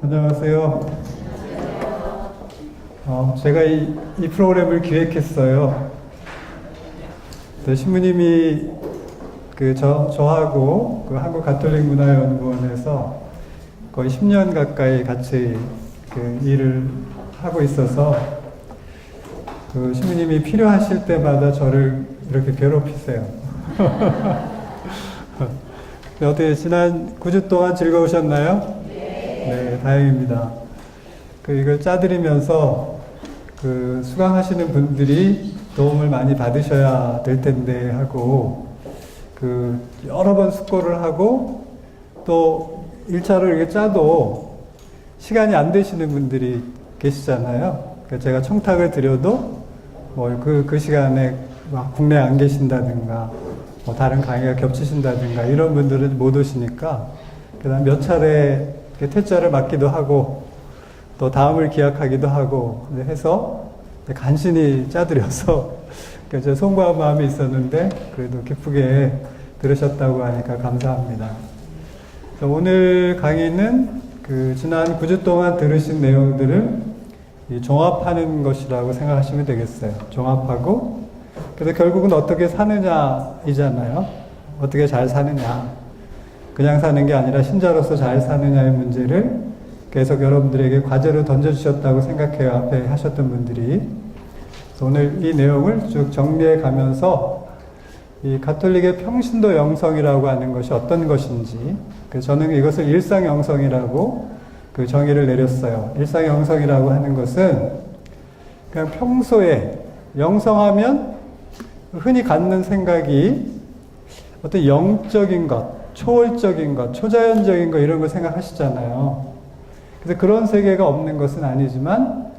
안녕하세요. 제가 이 프로그램을 기획했어요. 신부님이 저하고 한국가톨릭문화연구원에서 거의 10년 가까이 같이 일을 하고 있어서 신부님이 필요하실 때마다 저를 이렇게 괴롭히세요. 어떻게 지난 9주 동안 즐거우셨나요? 네, 다행입니다. 이걸 짜드리면서 수강하시는 분들이 도움을 많이 받으셔야 될 텐데 하고 여러 번 숙고를 하고 또 1차로 이렇게 짜도 시간이 안 되시는 분들이 계시잖아요. 제가 청탁을 드려도 그 시간에 국내에 안 계신다든가 다른 강의가 겹치신다든가 이런 분들은 못 오시니까 그다음 몇 차례 퇴짜를 맞기도 하고 또 다음을 기약하기도 하고 해서 간신히 짜드려서 제 송구한 마음이 있었는데 그래도 기쁘게 들으셨다고 하니까 감사합니다. 오늘 강의는 지난 9주 동안 들으신 내용들을 종합하는 것이라고 생각하시면 되겠어요. 종합하고 그래서 결국은 어떻게 사느냐이잖아요. 어떻게 잘 사느냐. 그냥 사는 게 아니라 신자로서 잘 사느냐의 문제를 계속 여러분들에게 과제로 던져주셨다고 생각해요. 앞에 하셨던 분들이. 그래서 오늘 이 내용을 쭉 정리해 가면서 이 가톨릭의 평신도 영성이라고 하는 것이 어떤 것인지, 그래서 저는 이것을 일상 영성이라고 정의를 내렸어요. 일상 영성이라고 하는 것은 그냥 평소에 영성하면 흔히 갖는 생각이 어떤 영적인 것, 초월적인 것, 초자연적인 것 이런 걸 생각하시잖아요. 그래서 그런 세계가 없는 것은 아니지만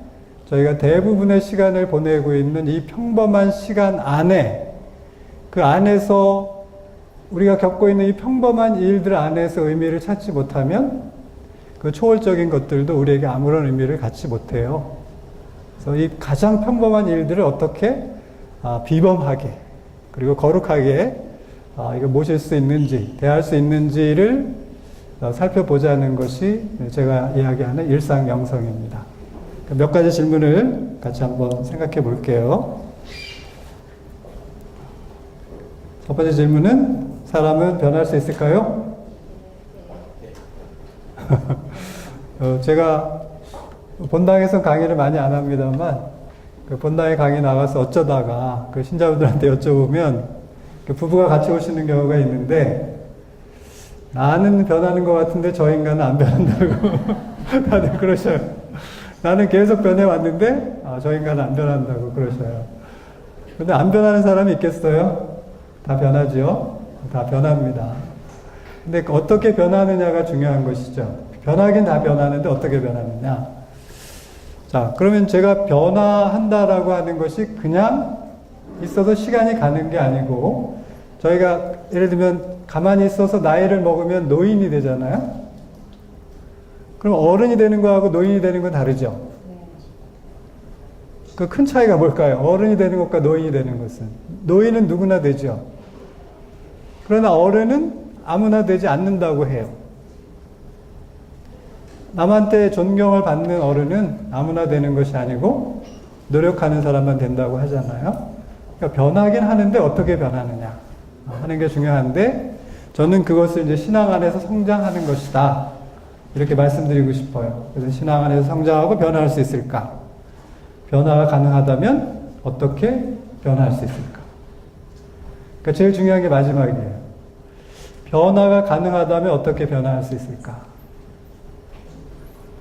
저희가 대부분의 시간을 보내고 있는 이 평범한 시간 안에 그 안에서 우리가 겪고 있는 이 평범한 일들 안에서 의미를 찾지 못하면 그 초월적인 것들도 우리에게 아무런 의미를 갖지 못해요. 그래서 이 가장 평범한 일들을 어떻게 비범하게 그리고 거룩하게 이거 모실 수 있는지, 대할 수 있는지를 살펴보자는 것이 제가 이야기하는 일상 영성입니다. 몇 가지 질문을 같이 한번 생각해 볼게요. 첫 번째 질문은 사람은 변할 수 있을까요? 제가 본당에서 강의를 많이 안 합니다만 본당에 강의 나가서 어쩌다가 신자분들한테 여쭤보면 부부가 같이 오시는 경우가 있는데 나는 변하는 것 같은데 저 인간은 안 변한다고 다들 그러셔요. 나는 계속 변해왔는데 저 인간은 안 변한다고 그러셔요. 근데 안 변하는 사람이 있겠어요? 다 변하죠? 다 변합니다. 근데 어떻게 변하느냐가 중요한 것이죠. 변하긴 다 변하는데 어떻게 변하느냐. 자, 그러면 제가 변화한다라고 하는 것이 그냥 있어서 시간이 가는 게 아니고 저희가 예를 들면 가만히 있어서 나이를 먹으면 노인이 되잖아요. 그럼 어른이 되는 거하고 노인이 되는 건 다르죠. 그 큰 차이가 뭘까요? 어른이 되는 것과 노인이 되는 것은. 노인은 누구나 되죠. 그러나 어른은 아무나 되지 않는다고 해요. 남한테 존경을 받는 어른은 아무나 되는 것이 아니고 노력하는 사람만 된다고 하잖아요. 그러니까 변하긴 하는데 어떻게 변하느냐 하는 게 중요한데 저는 그것을 이제 신앙 안에서 성장하는 것이다. 이렇게 말씀드리고 싶어요. 그래서 신앙 안에서 성장하고 변화할 수 있을까? 변화가 가능하다면 어떻게 변화할 수 있을까? 그러니까 제일 중요한 게 마지막이에요. 변화가 가능하다면 어떻게 변화할 수 있을까?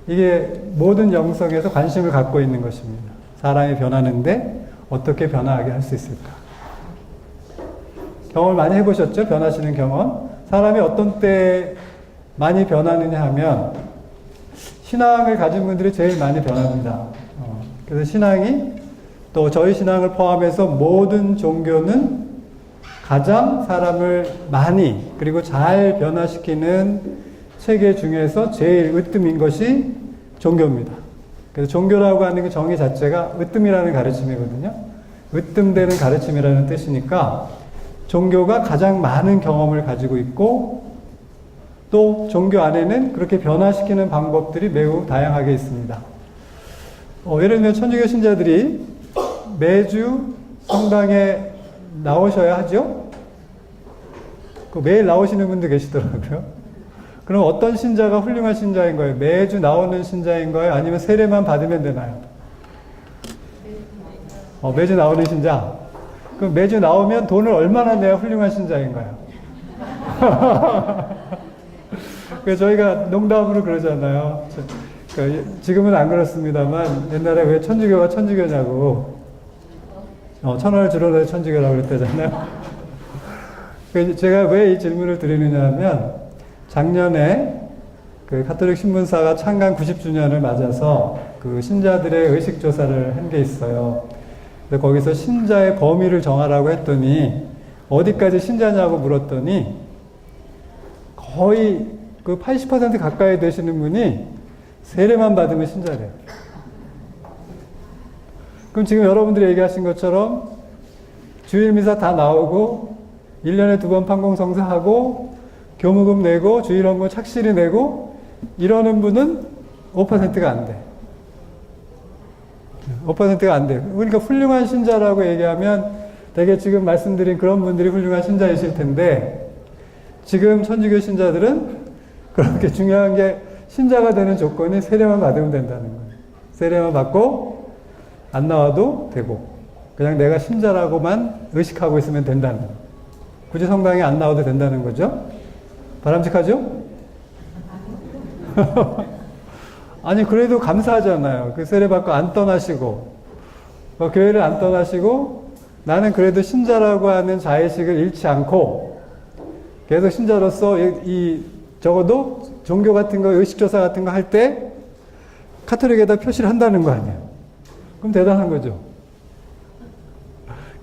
이게 모든 영성에서 관심을 갖고 있는 것입니다. 사람이 변하는데 어떻게 변화하게 할 수 있을까? 경험을 많이 해보셨죠? 변하시는 경험. 사람이 어떤 때 많이 변하느냐 하면 신앙을 가진 분들이 제일 많이 변합니다. 그래서 신앙이 또 저희 신앙을 포함해서 모든 종교는 가장 사람을 많이 그리고 잘 변화시키는 체계 중에서 제일 으뜸인 것이 종교입니다. 그래서 종교라고 하는 그 정의 자체가 으뜸이라는 가르침이거든요. 으뜸되는 가르침이라는 뜻이니까 종교가 가장 많은 경험을 가지고 있고 또 종교 안에는 그렇게 변화시키는 방법들이 매우 다양하게 있습니다. 예를 들면 천주교 신자들이 매주 성당에 나오셔야 하죠? 매일 나오시는 분도 계시더라고요. 그럼 어떤 신자가 훌륭한 신자인 거예요? 매주 나오는 신자인 거예요? 아니면 세례만 받으면 되나요? 매주 나오는 신자? 그럼 매주 나오면 돈을 얼마나 내야 훌륭한 신자인 거예요? 그래서 저희가 농담으로 그러잖아요. 지금은 안 그렇습니다만 옛날에 왜 천주교가 천주교냐고 1,000원을 주러 천주교라고 그랬다잖아요. 제가 왜 이 질문을 드리느냐 하면 작년에 그 가톨릭 신문사가 창간 90주년을 맞아서 그 신자들의 의식조사를 한 게 있어요. 그래서 거기서 신자의 범위를 정하라고 했더니 어디까지 신자냐고 물었더니 거의 그 80% 가까이 되시는 분이 세례만 받으면 신자래요. 그럼 지금 여러분들이 얘기하신 것처럼 주일 미사 다 나오고 1년에 2번 판공성사하고 교무금 내고 주일원금 착실히 내고 이러는 분은 5%가 안 돼. 5%가 안 돼. 그러니까 훌륭한 신자라고 얘기하면 되게 지금 말씀드린 그런 분들이 훌륭한 신자이실 텐데 지금 천주교 신자들은 그렇게 중요한 게 신자가 되는 조건이 세례만 받으면 된다는 거예요. 세례만 받고 안 나와도 되고 그냥 내가 신자라고만 의식하고 있으면 된다는 거예요. 굳이 성당에 안 나와도 된다는 거죠. 바람직하죠? 아니 그래도 감사하잖아요. 그 세례 받고 안 떠나시고 교회를 안 떠나시고 나는 그래도 신자라고 하는 자의식을 잃지 않고 계속 신자로서 적어도 종교 같은 거 의식조사 같은 거 할 때 카톨릭에다 표시를 한다는 거 아니에요. 그럼 대단한 거죠.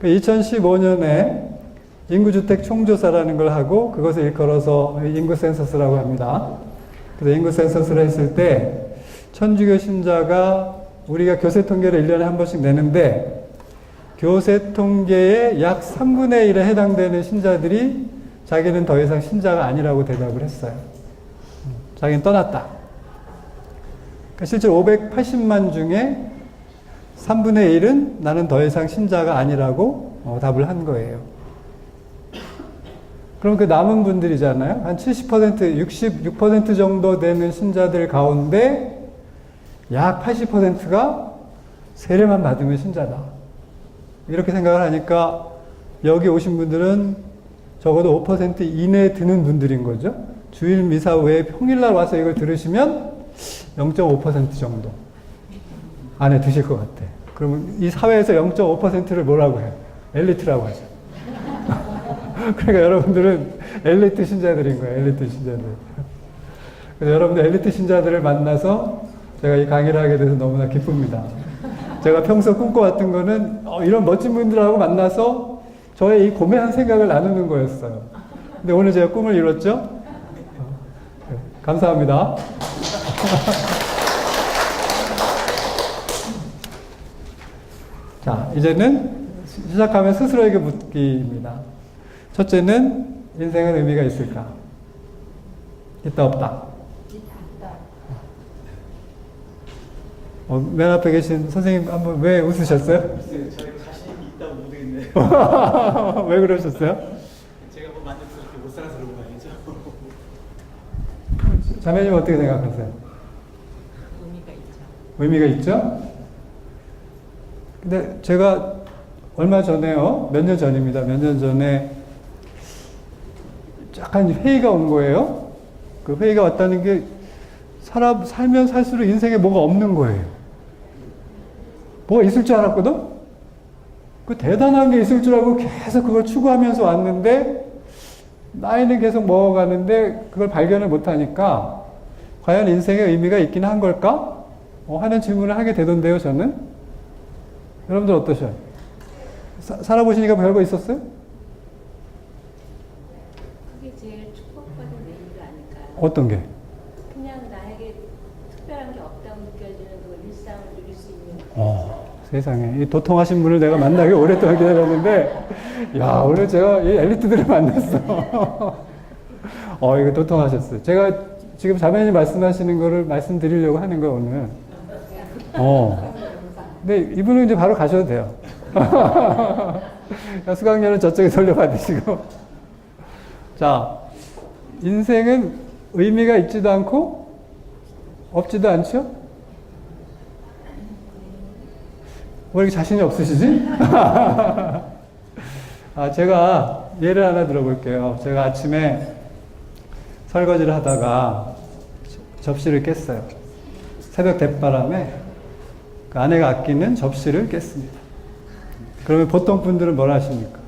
2015년에 인구주택 총조사라는 걸 하고 그것을 일컬어서 인구 센서스라고 합니다. 그래서 인구 센서스를 했을 때 천주교 신자가 우리가 교세 통계를 1년에 한 번씩 내는데 교세 통계의 약 3분의 1에 해당되는 신자들이 자기는 더 이상 신자가 아니라고 대답을 했어요. 자기는 떠났다. 그러니까 실제로 580만 중에 3분의 1은 나는 더 이상 신자가 아니라고 답을 한 거예요. 그럼 그 남은 분들이잖아요. 한 70%, 66% 정도 되는 신자들 가운데 약 80%가 세례만 받으면 신자다. 이렇게 생각을 하니까 여기 오신 분들은 적어도 5% 이내에 드는 분들인 거죠. 주일 미사 외에 평일날 와서 이걸 들으시면 0.5% 정도 안에 드실 것 같아. 그러면 이 사회에서 0.5%를 뭐라고 해요? 엘리트라고 하죠. 그러니까 여러분들은 엘리트 신자들인 거예요. 엘리트 신자들. 그래서 여러분들 엘리트 신자들을 만나서 제가 이 강의를 하게 돼서 너무나 기쁩니다. 제가 평소 꿈꿔왔던 거는 이런 멋진 분들하고 만나서 저의 이 고매한 생각을 나누는 거였어요. 근데 오늘 제가 꿈을 이뤘죠? 감사합니다. 자, 이제는 시작하면 스스로에게 묻기입니다. 첫째는 인생은 의미가 있을까? 있다 없다? 맨 앞에 계신 선생님 한번 왜 웃으셨어요? 저희 자신이 있다고 못 되겠네요. 왜 그러셨어요? 제가 뭐 만족스럽게 못 살아서 그런 거 아니죠? 자매님 어떻게 생각하세요? 의미가 있죠. 의미가 있죠? 근데 제가 얼마 전에요, 몇 년 전입니다. 몇 년 전에 약간 회의가 온 거예요. 그 회의가 왔다는 게 살면 살수록 인생에 뭐가 없는 거예요. 뭐가 있을 줄 알았거든? 그 대단한 게 있을 줄 알고 계속 그걸 추구하면서 왔는데 나이는 계속 먹어가는데 그걸 발견을 못하니까 과연 인생의 의미가 있긴 한 걸까? 하는 질문을 하게 되던데요, 저는. 여러분들 어떠셔요? 살아보시니까 별거 있었어요? 그게 제일 축복받은 의미가 아닐까요? 어떤 게? 그냥 나에게 특별한 게 없다고 느껴지는 그 일상을 누릴 수 있는. 세상에. 이 도통하신 분을 내가 만나기 오랫동안 기다렸는데, 야, 오늘 제가 이 엘리트들을 만났어. 이거 도통하셨어요. 제가 지금 자매님 말씀하시는 거를 말씀드리려고 하는 거예요, 오늘. 근데 이분은 이제 바로 가셔도 돼요. 수강료는 저쪽에 돌려받으시고. 자, 인생은 의미가 있지도 않고 없지도 않죠? 왜 이렇게 자신이 없으시지? 제가 예를 하나 들어볼게요. 제가 아침에 설거지를 하다가 접시를 깼어요. 새벽 대바람에 그 아내가 아끼는 접시를 깼습니다. 그러면 보통 분들은 뭘 하십니까?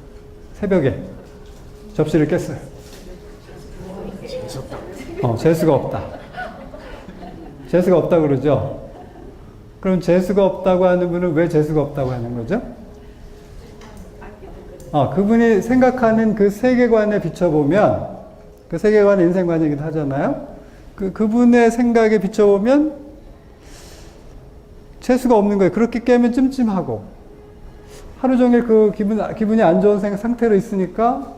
새벽에 접시를 깼어요. 재수가 없다. 재수가 없다 그러죠? 그럼 재수가 없다고 하는 분은 왜 재수가 없다고 하는 거죠? 그분이 생각하는 그 세계관에 비춰보면, 그 세계관은 인생관이기도 하잖아요? 그분의 생각에 비춰보면 재수가 없는 거예요. 그렇게 깨면 찜찜하고, 하루 종일 그 기분이 안 좋은 상태로 있으니까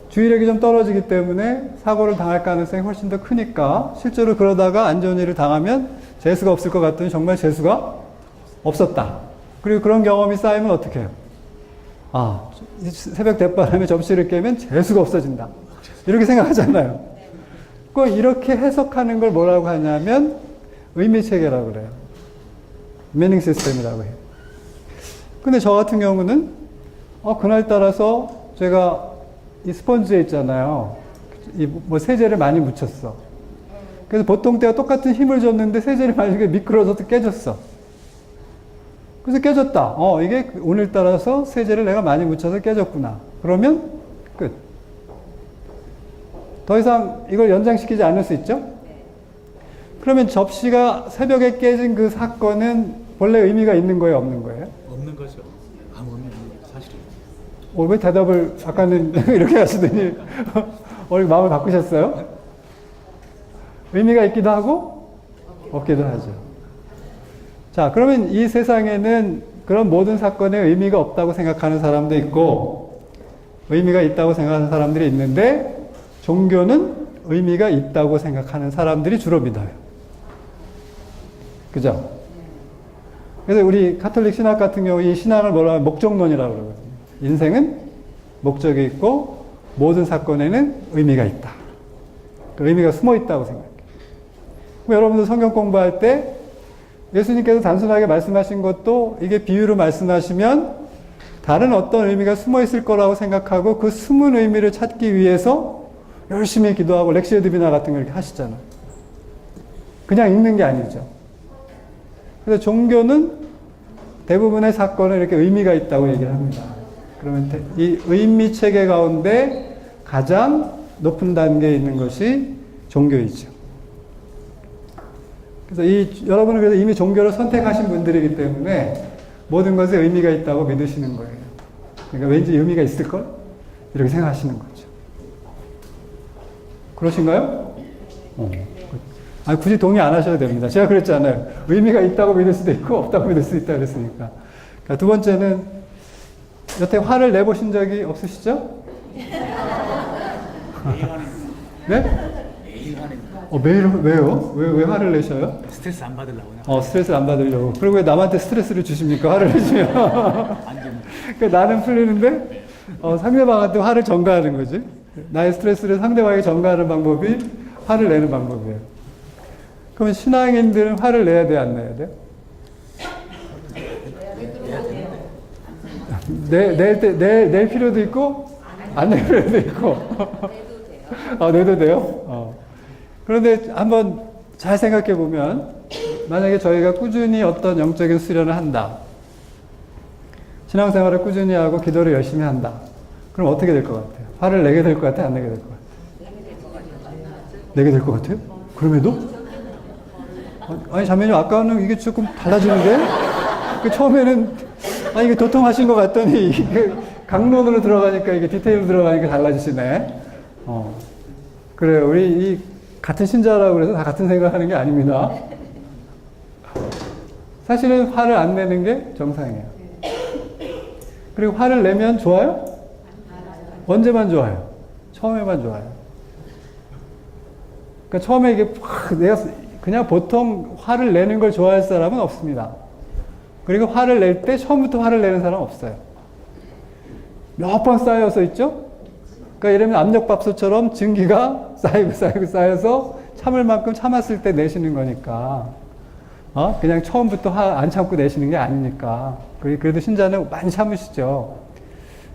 주의력이 좀 떨어지기 때문에 사고를 당할 가능성이 훨씬 더 크니까 실제로 그러다가 안 좋은 일을 당하면 재수가 없을 것 같더니 정말 재수가 없었다. 그리고 그런 경험이 쌓이면 어떻게 해요? 새벽 대바람에 접시를 깨면 재수가 없어진다. 이렇게 생각하잖아요. 꼭 이렇게 해석하는 걸 뭐라고 하냐면 의미체계라고 그래요. 미닝 시스템이라고 해요. 근데 저 같은 경우는 그날따라서 제가 이 스펀지에 있잖아요. 세제를 많이 묻혔어. 그래서 보통 때와 똑같은 힘을 줬는데 세제를 많이 미끄러져서 깨졌어. 그래서 깨졌다. 이게 오늘따라서 세제를 내가 많이 묻혀서 깨졌구나. 그러면 끝. 더 이상 이걸 연장시키지 않을 수 있죠? 그러면 접시가 새벽에 깨진 그 사건은 원래 의미가 있는 거예요, 없는 거예요? 없는 거죠. 아무 의미 없는 사실이에요. 왜 대답을 아까는 이렇게 하시더니 오늘 마음을 바꾸셨어요? 의미가 있기도 하고 없기도 하죠. 자, 그러면 이 세상에는 그런 모든 사건에 의미가 없다고 생각하는 사람도 있고 의미가 있다고 생각하는 사람들이 있는데 종교는 의미가 있다고 생각하는 사람들이 주로 믿어요. 그죠? 그래서 우리 카톨릭 신학 같은 경우 이 신앙을 뭐라 하면 목적론이라고 그러거든요. 인생은 목적이 있고 모든 사건에는 의미가 있다. 그 의미가 숨어 있다고 생각해요. 여러분들 성경 공부할 때 예수님께서 단순하게 말씀하신 것도 이게 비유로 말씀하시면 다른 어떤 의미가 숨어 있을 거라고 생각하고 그 숨은 의미를 찾기 위해서 열심히 기도하고 렉시오 디비나 같은 걸 이렇게 하시잖아요. 그냥 읽는 게 아니죠. 그래서 종교는 대부분의 사건에 이렇게 의미가 있다고 얘기를 합니다. 그러면 이 의미 체계 가운데 가장 높은 단계에 있는 것이 종교이죠. 그래서 여러분은 그래서 이미 종교를 선택하신 분들이기 때문에 모든 것에 의미가 있다고 믿으시는 거예요. 그러니까 왠지 의미가 있을걸? 이렇게 생각하시는 거죠. 그러신가요? 굳이 동의 안 하셔도 됩니다. 제가 그랬잖아요. 의미가 있다고 믿을 수도 있고 없다고 믿을 수도 있다고 그랬으니까. 그러니까 두 번째는 여태 화를 내보신 적이 없으시죠? 네? 매일 화냅니다. 매일 왜요? 왜 화를 내셔요? 스트레스 안 받으려고요. 스트레스 안 받으려고. 그리고 왜 남한테 스트레스를 주십니까? 화를 내시면. 그러니까 나는 풀리는데 상대방한테 화를 전가하는 거지. 나의 스트레스를 상대방에게 전가하는 방법이 화를 내는 방법이에요. 그러면 신앙인들은 화를 내야 돼, 안 내야 돼? 낼 필요도 있고 안 낼 필요도 있고. 내도 돼요? 그런데 한번 잘 생각해 보면 만약에 저희가 꾸준히 어떤 영적인 수련을 한다. 신앙생활을 꾸준히 하고 기도를 열심히 한다. 그럼 어떻게 될 것 같아요? 화를 내게 될 것 같아요? 안 내게 될 것 같아요? 내게 될 것 같아요? 그럼에도? 아니 자매님 아까는 이게 조금 달라지는데? 처음에는 이게 도통하신 것 같더니 이게 강론으로 들어가니까 이게 디테일로 들어가니까 달라지시네. 그래요. 우리 같은 신자라고 그래서 다 같은 생각하는 게 아닙니다. 사실은 화를 안 내는 게 정상이에요. 그리고 화를 내면 좋아요? 언제만 좋아요? 처음에만 좋아요. 그러니까 처음에 이게 확 내가 그냥 보통 화를 내는 걸 좋아할 사람은 없습니다. 그리고 화를 낼 때 처음부터 화를 내는 사람은 없어요. 몇 번 쌓여서 있죠? 그러니까 이러면 압력밥솥처럼 증기가 쌓여서 참을 만큼 참았을 때 내시는 거니까. 그냥 처음부터 화 안 참고 내시는 게 아니니까. 그래도 신자는 많이 참으시죠.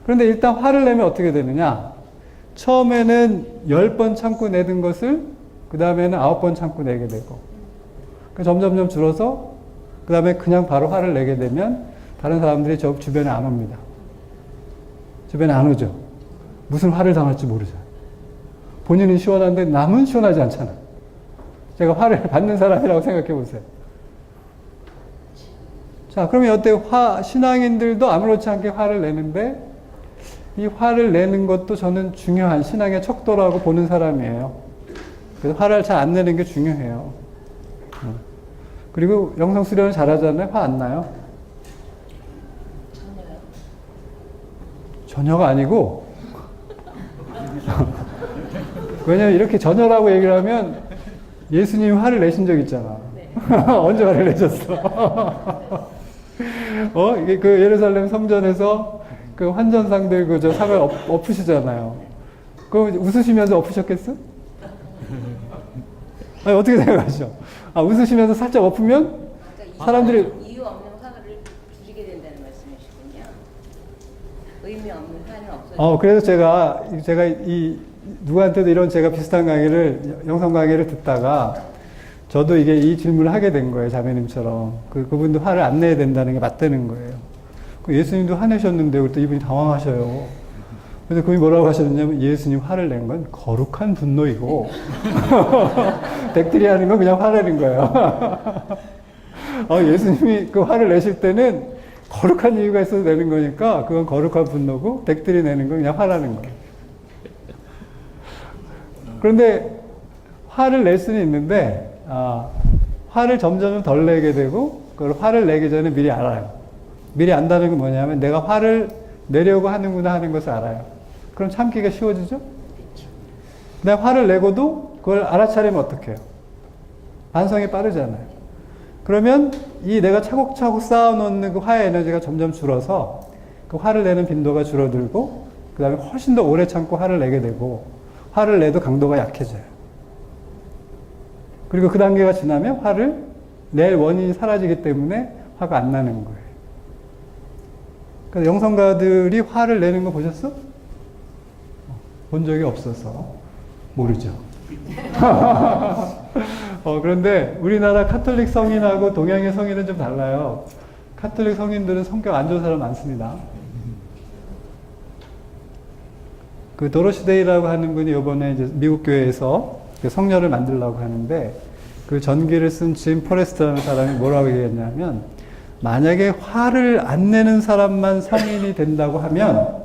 그런데 일단 화를 내면 어떻게 되느냐? 처음에는 10번 참고 내던 것을 그 다음에는 9번 참고 내게 되고, 점점점 줄어서 그 다음에 그냥 바로 화를 내게 되면 다른 사람들이 저 주변에 안 옵니다. 주변에 안 오죠. 무슨 화를 당할지 모르잖아요. 본인은 시원한데 남은 시원하지 않잖아. 제가 화를 받는 사람이라고 생각해 보세요. 자, 그러면 여태 신앙인들도 아무렇지 않게 화를 내는데, 이 화를 내는 것도 저는 중요한 신앙의 척도라고 보는 사람이에요. 그래서 화를 잘 안 내는 게 중요해요. 그리고 영성 수련을 잘하잖아요. 화 안 나요? 전혀가 아니고, 왜냐면 이렇게 전혀라고 얘기를 하면 예수님이 화를 내신 적 있잖아. 네. 언제 화를 내셨어? 이게 그 예루살렘 성전에서 그 환전상들 그 저 상을 엎으시잖아요. 그 웃으시면서 엎으셨겠어? 아니, 어떻게 생각하시죠? 웃으시면서 살짝 엎으면 사람들이 이유 없는 화를 줄이게 된다는 말씀이시군요. 의미 없는 화는 없어요. 그래서 제가 이 누구한테도 이런 제가 비슷한 강의를 영상 강의를 듣다가 저도 이게 이 질문을 하게 된 거예요. 자매님처럼 그분도 화를 안 내야 된다는 게 맞다는 거예요. 예수님도 화내셨는데 그때 이분이 당황하셔요. 그래서 그분이 뭐라고 하셨냐면 예수님 화를 낸 건 거룩한 분노이고 댁들이 하는 건 그냥 화내는 거예요. 예수님이 그 화를 내실 때는 거룩한 이유가 있어서 내는 거니까 그건 거룩한 분노고 댁들이 내는 건 그냥 화나는 거예요. 그런데 화를 낼 수는 있는데 화를 점점 덜 내게 되고 그걸 화를 내기 전에 미리 알아요. 미리 안다는 건 뭐냐면 내가 화를 내려고 하는구나 하는 것을 알아요. 그럼 참기가 쉬워지죠? 내가 화를 내고도 그걸 알아차리면 어떡해요? 반성이 빠르잖아요. 그러면 이 내가 차곡차곡 쌓아놓는 그 화의 에너지가 점점 줄어서 그 화를 내는 빈도가 줄어들고 그 다음에 훨씬 더 오래 참고 화를 내게 되고 화를 내도 강도가 약해져요. 그리고 그 단계가 지나면 화를 낼 원인이 사라지기 때문에 화가 안 나는 거예요. 그래서 영성가들이 화를 내는 거 보셨어? 본 적이 없어서 모르죠. 그런데 우리나라 카톨릭 성인하고 동양의 성인은 좀 달라요. 카톨릭 성인들은 성격 안 좋은 사람 많습니다. 그 도로시 데이라고 하는 분이 이번에 이제 미국 교회에서 성녀를 만들려고 하는데 그 전기를 쓴 짐 포레스트라는 사람이 뭐라고 얘기했냐면 만약에 화를 안 내는 사람만 성인이 된다고 하면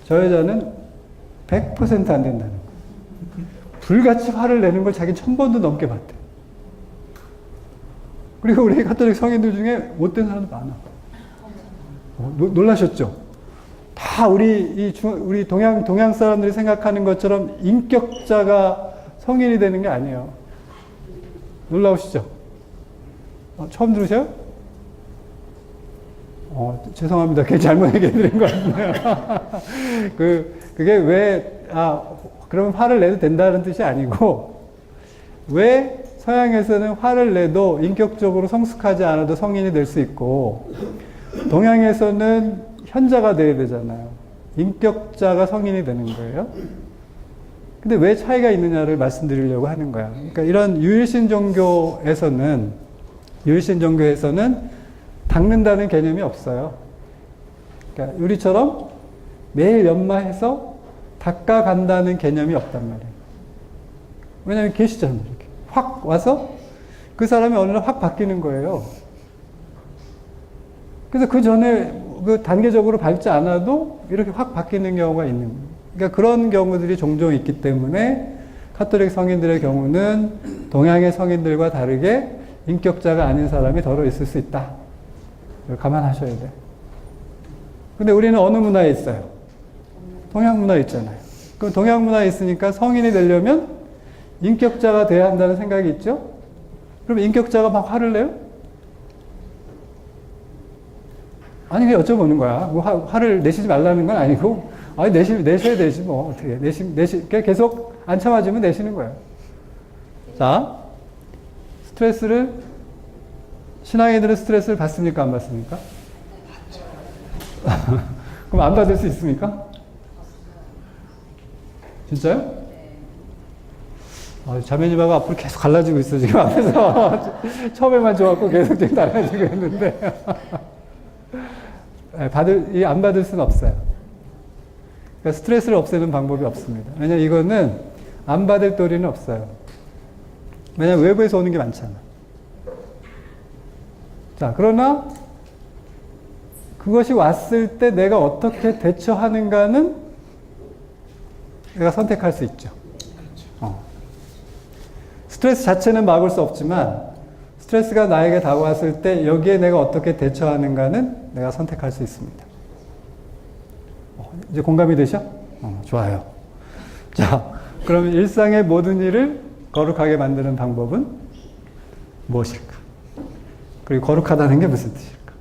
저 여자는 100% 안 된다는 거예요. 불같이 화를 내는 걸 자기 1000번도 넘게 봤대. 그리고 우리 가톨릭 성인들 중에 못된 사람도 많아. 놀라셨죠? 다 우리 동양 사람들이 생각하는 것처럼 인격자가 성인이 되는 게 아니에요. 놀라우시죠? 처음 들으세요? 죄송합니다. 그게 잘못 얘기해 드린 것 같네요. 그게 왜, 그러면 화를 내도 된다는 뜻이 아니고, 왜 서양에서는 화를 내도 인격적으로 성숙하지 않아도 성인이 될 수 있고, 동양에서는 현자가 돼야 되잖아요. 인격자가 성인이 되는 거예요. 근데 왜 차이가 있느냐를 말씀드리려고 하는 거야. 그러니까 이런 유일신 종교에서는 닦는다는 개념이 없어요. 그러니까 우리처럼 매일 연마해서 닦아간다는 개념이 없단 말이에요. 왜냐하면 계시잖아요. 이렇게 확 와서 그 사람이 어느 날 확 바뀌는 거예요. 그래서 그 전에 그 단계적으로 밟지 않아도 이렇게 확 바뀌는 경우가 있는 거예요. 그러니까 그런 경우들이 종종 있기 때문에 카톨릭 성인들의 경우는 동양의 성인들과 다르게 인격자가 아닌 사람이 더러 있을 수 있다. 이걸 감안하셔야 돼요. 근데 우리는 어느 문화에 있어요? 동양 문화에 있잖아요. 그럼 동양 문화에 있으니까 성인이 되려면 인격자가 돼야 한다는 생각이 있죠? 그럼 인격자가 막 화를 내요? 아니, 그냥 여쭤보는 거야. 뭐 화를 내시지 말라는 건 아니고, 아니, 내셔야 되지, 뭐. 어떻게. 계속 안 참아주면 내시는 거예요. 자, 신앙인들은 스트레스를 받습니까? 안 받습니까? 그럼 안 받을 수 있습니까? 진짜요? 자매님하고 앞으로 계속 갈라지고 있어, 지금 앞에서. 처음에만 좋았고 계속 지금 달라지고 있는데. 안 받을 수는 없어요. 그러니까 스트레스를 없애는 방법이 없습니다. 왜냐면 이거는 안 받을 도리는 없어요. 왜냐면 외부에서 오는 게 많잖아. 자, 그러나 그것이 왔을 때 내가 어떻게 대처하는가는 내가 선택할 수 있죠. 스트레스 자체는 막을 수 없지만 스트레스가 나에게 다가왔을 때 여기에 내가 어떻게 대처하는가는 내가 선택할 수 있습니다. 이제 공감이 되셔? 좋아요. 자, 그러면 일상의 모든 일을 거룩하게 만드는 방법은 무엇일까? 그리고 거룩하다는 게 무슨 뜻일까?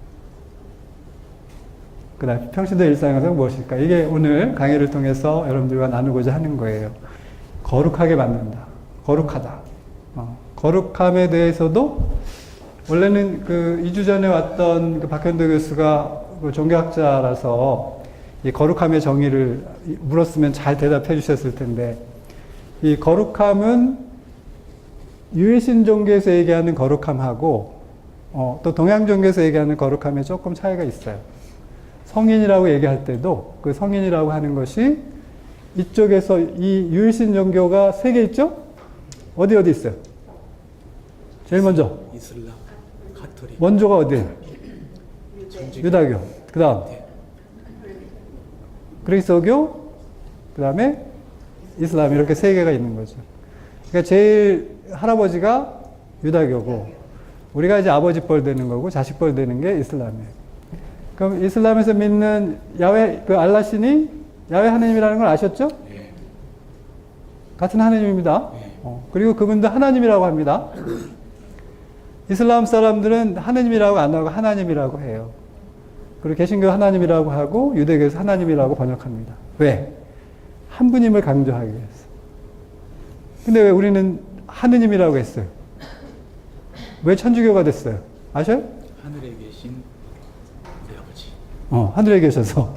그 다음 평신도의 일상에서 무엇일까? 이게 오늘 강의를 통해서 여러분들과 나누고자 하는 거예요. 거룩하게 만든다. 거룩하다. 거룩함에 대해서도 원래는 그 2주 전에 왔던 그 박현도 교수가 그 종교학자라서 이 거룩함의 정의를 물었으면 잘 대답해 주셨을 텐데, 이 거룩함은 유해신 종교에서 얘기하는 거룩함하고 또 동양 종교에서 얘기하는 거룩함에 조금 차이가 있어요. 성인이라고 얘기할 때도 그 성인이라고 하는 것이 이쪽에서 이 유해신 종교가 3개 있죠? 어디 있어요? 제일 먼저 이슬람, 가톨릭, 원조가 어디예요? 유다교. 그 다음 그리스도교, 그 다음에 이슬람, 이렇게 3개가 있는 거죠. 그러니까 제일 할아버지가 유다교고, 우리가 이제 아버지 뻘 되는 거고, 자식 뻘 되는 게 이슬람이에요. 그럼 이슬람에서 믿는 야훼, 그 알라신이 야훼 하나님이라는 걸 아셨죠? 네. 같은 하나님입니다. 네. 그리고 그분도 하나님이라고 합니다. 이슬람 사람들은 하나님이라고 안 하고 하나님이라고 해요. 그리고 개신교 하나님이라고 하고 유대교에서 하나님이라고 번역합니다. 왜? 한 분임을 강조하기 위해서. 근데 왜 우리는 하느님이라고 했어요? 왜 천주교가 됐어요? 아셔요? 하늘에 계신 우리 아버지. 하늘에 계셔서.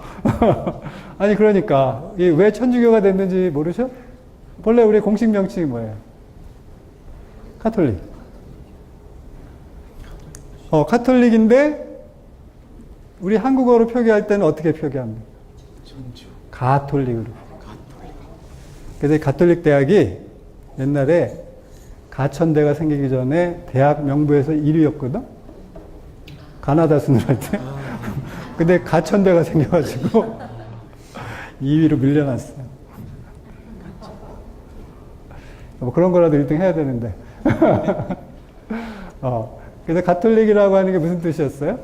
아니, 그러니까 왜 천주교가 됐는지 모르셔? 본래 우리 공식 명칭이 뭐예요? 카톨릭. 카톨릭인데 우리 한국어로 표기할 때는 어떻게 표기합니까? 천주. 가톨릭으로. 가톨릭. 그래서 가톨릭 대학이 옛날에 가천대가 생기기 전에 대학 명부에서 1위였거든? 가나다 순을 할 때. 근데 가천대가 생겨가지고 2위로 밀려났어요. 뭐 그런 거라도 1등 해야 되는데. 그래서 가톨릭이라고 하는 게 무슨 뜻이었어요?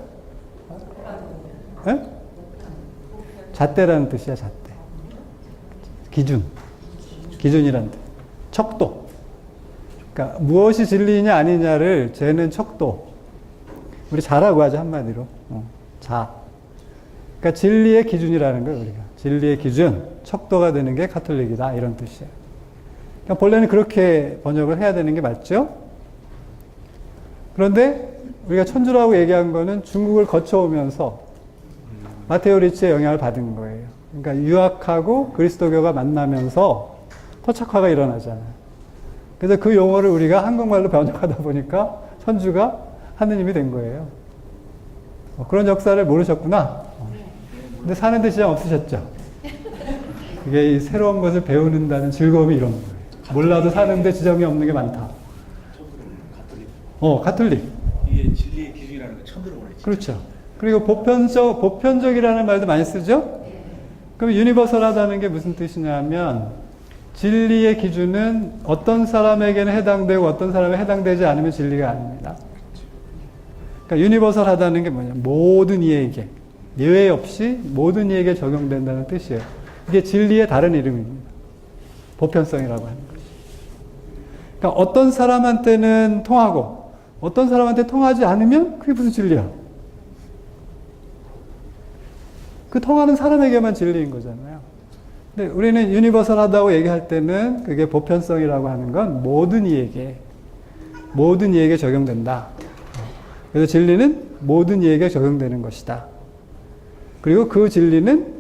네? 잣대라는 뜻이야, 잣대. 기준이라는 뜻. 척도. 그러니까 무엇이 진리냐 아니냐를 재는 척도. 우리 자라고 하죠, 한마디로. 자. 그러니까 진리의 기준이라는 거예요, 우리가. 진리의 기준, 척도가 되는 게 가톨릭이다, 이런 뜻이에요. 그러니까 본래는 그렇게 번역을 해야 되는 게 맞죠? 그런데 우리가 천주라고 얘기한 거는 중국을 거쳐오면서 마테오 리치의 영향을 받은 거예요. 그러니까 유학하고 그리스도교가 만나면서 토착화가 일어나잖아요. 그래서 그 용어를 우리가 한국말로 번역하다 보니까 천주가 하느님이 된 거예요. 그런 역사를 모르셨구나. 근데 사는데 지장 없으셨죠? 그게 이 새로운 것을 배우는다는 즐거움이 이런 거예요. 몰라도 사는데 지장이 없는 게 많다. 가톨릭. 이게 진리의 기준이라는 거 처음 들어보네. 그렇죠. 그리고 보편적이라는 말도 많이 쓰죠? 그럼 유니버설하다는 게 무슨 뜻이냐면, 진리의 기준은 어떤 사람에게는 해당되고 어떤 사람에 해당되지 않으면 진리가 아닙니다. 그러니까 유니버설하다는 게 뭐냐? 모든 이에게, 예외 없이 모든 이에게 적용된다는 뜻이에요. 이게 진리의 다른 이름입니다. 보편성이라고 하는 거죠. 그러니까 어떤 사람한테는 통하고 어떤 사람한테 통하지 않으면 그게 무슨 진리야? 그 통하는 사람에게만 진리인 거잖아요. 근데 우리는 유니버설하다고 얘기할 때는 그게 보편성이라고 하는 건 모든 이에게 적용된다. 그래서 진리는 모든 이에게 적용되는 것이다. 그리고 그 진리는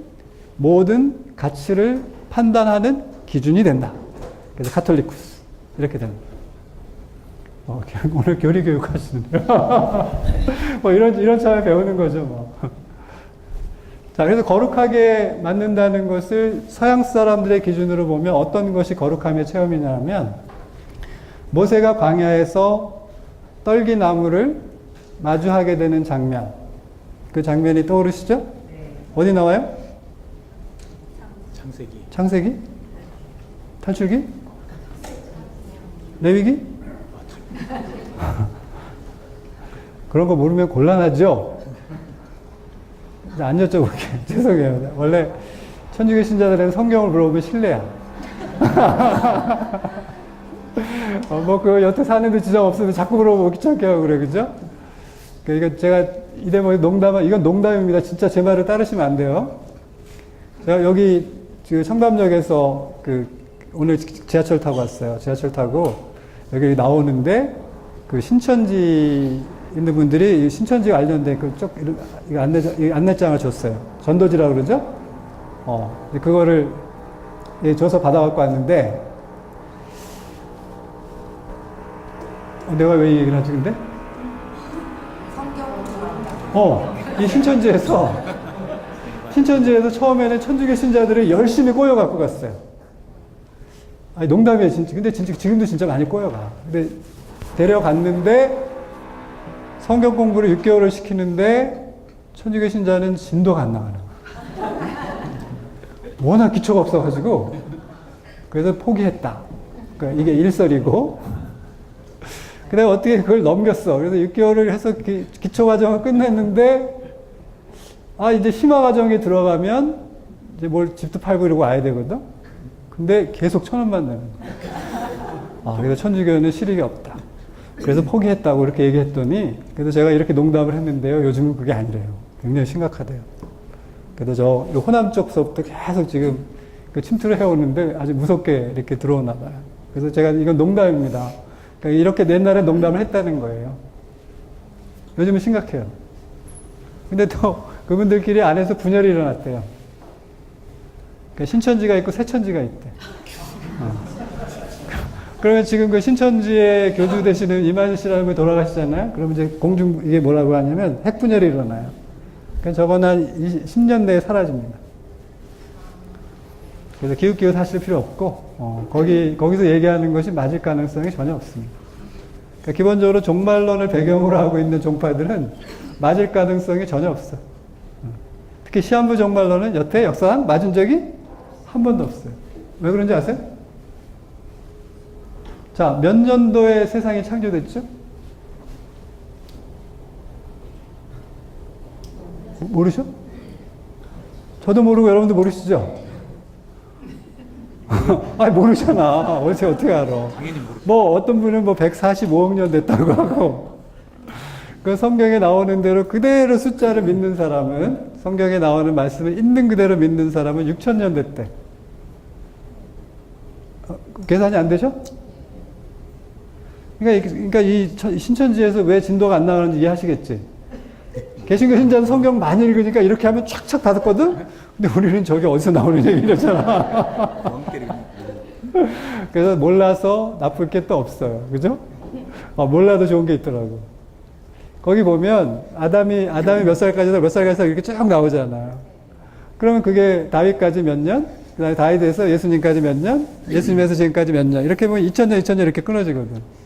모든 가치를 판단하는 기준이 된다. 그래서 카톨리쿠스 이렇게 됩니다. 오늘 교리 교육 하시는데요. 뭐 이런 차에 배우는 거죠, 뭐. 자, 그래서 거룩하게 만든다는 것을 서양 사람들의 기준으로 보면 어떤 것이 거룩함의 체험이냐면, 모세가 광야에서 떨기나무를 마주하게 되는 장면. 그 장면이 떠오르시죠? 네. 어디 나와요? 창세기. 창세기? 탈출기? 레위기? 그런 거 모르면 곤란하죠? 안 여쭤볼게. 죄송해요. 원래 천주교 신자들은 성경을 물어보면 실례야. 그 여태 사는데 지장 없으면 자꾸 물어보고 귀찮게 하고 그래, 그죠? 그러니까 제가 이 대목에 이건 농담입니다. 진짜 제 말을 따르시면 안 돼요. 제가 여기 청담역에서 오늘 지하철 타고 왔어요. 지하철 타고 여기 나오는데 그 신천지 있는 분들이 신천지 관련된 안내장을 줬어요. 전도지라고 그러죠? 그거를 줘서 받아갖고 왔는데, 내가 왜 이 얘기를 하지, 근데? 이 신천지에서 처음에는 천주교 신자들을 열심히 꼬여갖고 갔어요. 아니, 농담이에요, 진짜. 근데 진짜, 지금도 진짜 많이 꼬여가. 근데 데려갔는데, 성경 공부를 6개월을 시키는데, 천주교 신자는 진도가 안 나가는 거야. 워낙 기초가 없어가지고, 그래서 포기했다. 그러니까 이게 일설이고, 그 다음에 어떻게 그걸 넘겼어. 그래서 6개월을 해서 기초 과정을 끝냈는데, 이제 심화 과정에 들어가면, 이제 집도 팔고 이러고 와야 되거든? 근데 계속 1,000원만 내는 거야. 그래서 천주교는 실익이 없다. 그래서 포기했다고 이렇게 얘기했더니, 그래서 제가 이렇게 농담을 했는데요. 요즘은 그게 아니래요. 굉장히 심각하대요. 그래서 호남 쪽서부터 계속 지금 침투를 해오는데 아주 무섭게 이렇게 들어오나 봐요. 그래서 제가 이건 농담입니다. 그러니까 이렇게 옛날에 농담을 했다는 거예요. 요즘은 심각해요. 근데 또 그분들끼리 안에서 분열이 일어났대요. 그러니까 신천지가 있고 새천지가 있대. 그러면 지금 그 신천지의 교주 되시는 이만희 씨라는 분이 돌아가시잖아요. 그러면 이제 이게 뭐라고 하냐면 핵분열이 일어나요. 그러니까 저건 한 10년 내에 사라집니다. 그래서 기웃기웃 하실 필요 없고, 거기서 얘기하는 것이 맞을 가능성이 전혀 없습니다. 그러니까 기본적으로 종말론을 배경으로 하고 있는 종파들은 맞을 가능성이 전혀 없어. 특히 시한부 종말론은 여태 역사상 맞은 적이 한 번도 없어요. 왜 그런지 아세요? 자, 몇 년도에 세상이 창조됐죠? 모르셔? 저도 모르고 여러분도 모르시죠? 모르잖아. 어떻게 알아? 당연히 모르죠. 어떤 분은 145억 년 됐다고 하고, 그 성경에 나오는 대로 그대로 숫자를 믿는 사람은, 성경에 나오는 말씀을 있는 그대로 믿는 사람은 6,000년 됐대. 계산이 안 되죠? 그러니까 이 신천지에서 왜 진도가 안 나가는지 이해하시겠지? 개신교 신자는 성경 많이 읽으니까 이렇게 하면 촥촥 다 듣거든? 근데 우리는 저게 어디서 나오는 얘기잖아. 그래서 몰라서 나쁠 게 또 없어요. 그죠? 몰라도 좋은 게 있더라고. 거기 보면 아담이 몇 살까지다 몇 살까지 이렇게 쭉 나오잖아요. 그러면 그게 다윗까지 몇 년? 그 다음에 다윗에서 예수님까지 몇 년? 예수님에서 지금까지 몇 년? 이렇게 보면 2000년, 2000년 이렇게 끊어지거든.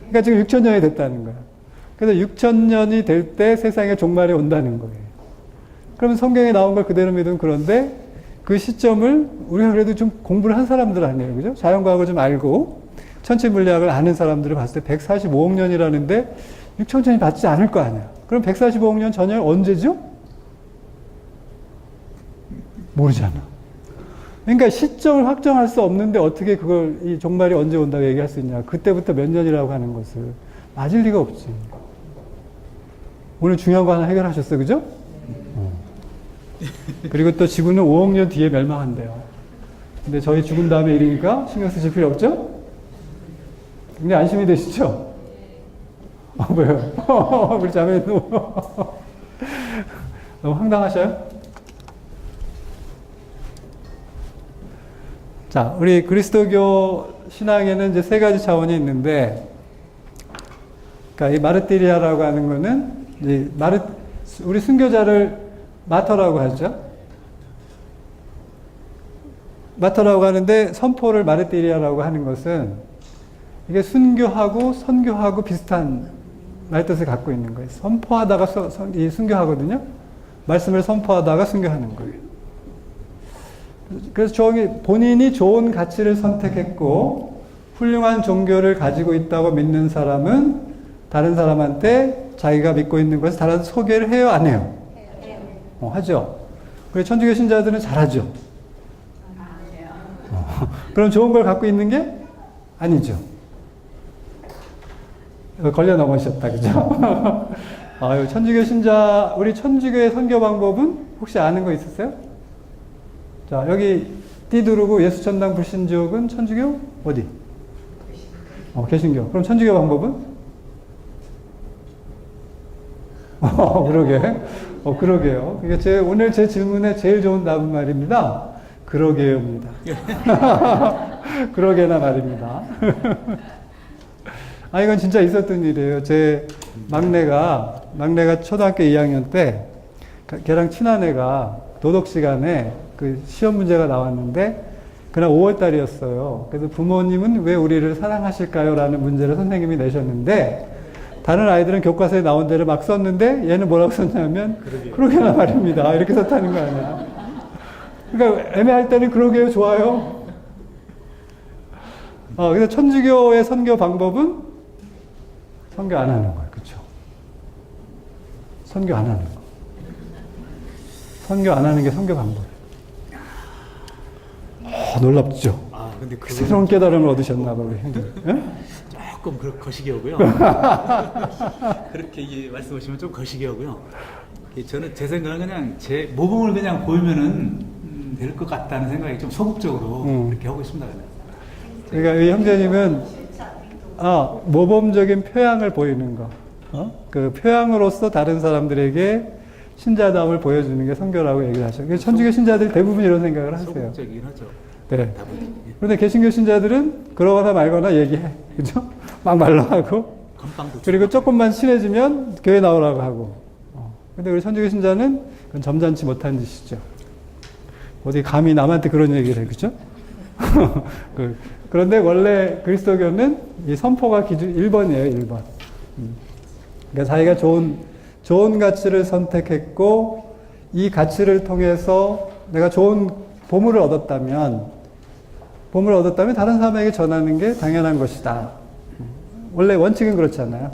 그러니까 지금 6000년이 됐다는 거야. 그래서 6000년이 될 때 세상에 종말이 온다는 거예요. 그러면 성경에 나온 걸 그대로 믿으면 그런데 그 시점을 우리가 그래도 좀 공부를 한 사람들 아니에요. 그죠? 자연과학을 좀 알고 천체 물리학을 아는 사람들을 봤을 때 145억 년이라는데 6,000년이 받지 않을 거 아니야. 그럼 145억 년 전혀 언제죠? 모르잖아. 그러니까 시점을 확정할 수 없는데 어떻게 그걸 이 종말이 언제 온다고 얘기할 수 있냐. 그때부터 몇 년이라고 하는 것을 맞을 리가 없지. 오늘 중요한 거 하나 해결하셨어, 그죠? 그리고 또 지구는 5억 년 뒤에 멸망한대요. 근데 저희 죽은 다음에 일이니까 신경 쓰실 필요 없죠? 근데 안심이 되시죠? 왜요? 우리 자매 너무 황당하셔요? 자, 우리 그리스도교 신앙에는 이제 세 가지 차원이 있는데, 그러니까 이 마르티리아라고 하는 거는 이제 우리 순교자를 마터라고 하죠. 마터라고 하는데 선포를 마르티리아라고 하는 것은 이게 순교하고 선교하고 비슷한 말뜻을 갖고 있는 거예요. 선포하다가 순교하거든요. 말씀을 선포하다가 순교하는 거예요. 그래서 본인이 좋은 가치를 선택했고 훌륭한 종교를 가지고 있다고 믿는 사람은 다른 사람한테 자기가 믿고 있는 것을 다른 소개를 해요, 안 해요? 하죠. 그래서 천주교 신자들은 잘하죠. 그럼 좋은 걸 갖고 있는 게 아니죠. 걸려 넘어지셨다, 그죠? 아유, 천주교 신자, 우리 천주교의 선교 방법은 혹시 아는 거 있으세요? 자, 여기 띠 두르고 예수천당 불신족은 천주교? 어디? 개신교. 그럼 천주교 방법은? 그러게요. 이게 오늘 제 질문에 제일 좋은 답은 말입니다. 그러게요입니다. 그러게나 말입니다. 이건 진짜 있었던 일이에요. 제 막내가 초등학교 2학년 때, 걔랑 친한 애가 도덕 시간에 그 시험 문제가 나왔는데, 그날 5월달이었어요. 그래서 부모님은 왜 우리를 사랑하실까요? 라는 문제를 선생님이 내셨는데, 다른 아이들은 교과서에 나온 대로 막 썼는데, 얘는 뭐라고 썼냐면, 그러게나 말입니다. 이렇게 썼다는 거 아니야. 그러니까 애매할 때는 그러게요, 좋아요. 그래서 천주교의 선교 방법은 선교 안 하는 거예요. 그렇죠? 선교 안 하는 거. 선교 안 하는 게 선교 방법이에요. 놀랍죠? 근데 새로운 깨달음을 얻으셨나 봐요, 우리 형님. 예? 조금 거시기하고요. 그렇게 말씀하시면 좀 거시기하고요. 저는 제 생각은 그냥 제 모범을 그냥 보이면은 될 것 같다는 생각이 좀 소극적으로 그렇게 하고 있습니다. 그러니까 이 형제님은 모범적인 표양을 보이는 거, 그 표양으로서 다른 사람들에게 신자다움을 보여주는 게 선교라고 얘기를 하죠. 천주교 신자들이 대부분 이런 생각을 하세요. 소극적이긴 하죠. 네. 그런데 개신교 신자들은 그러거나 말거나 얘기해, 그죠? 막 말로하고, 그리고 조금만 친해지면 교회 나오라고 하고. 근데 우리 천주교 신자는 그건 점잖지 못한 짓이죠. 어디 감히 남한테 그런 얘기를 해, 그죠? 그런데 원래 그리스도교는 이 선포가 기준 1번이에요, 1번. 그러니까 자기가 좋은 가치를 선택했고, 이 가치를 통해서 내가 좋은 보물을 얻었다면 다른 사람에게 전하는 게 당연한 것이다. 원래 원칙은 그렇잖아요.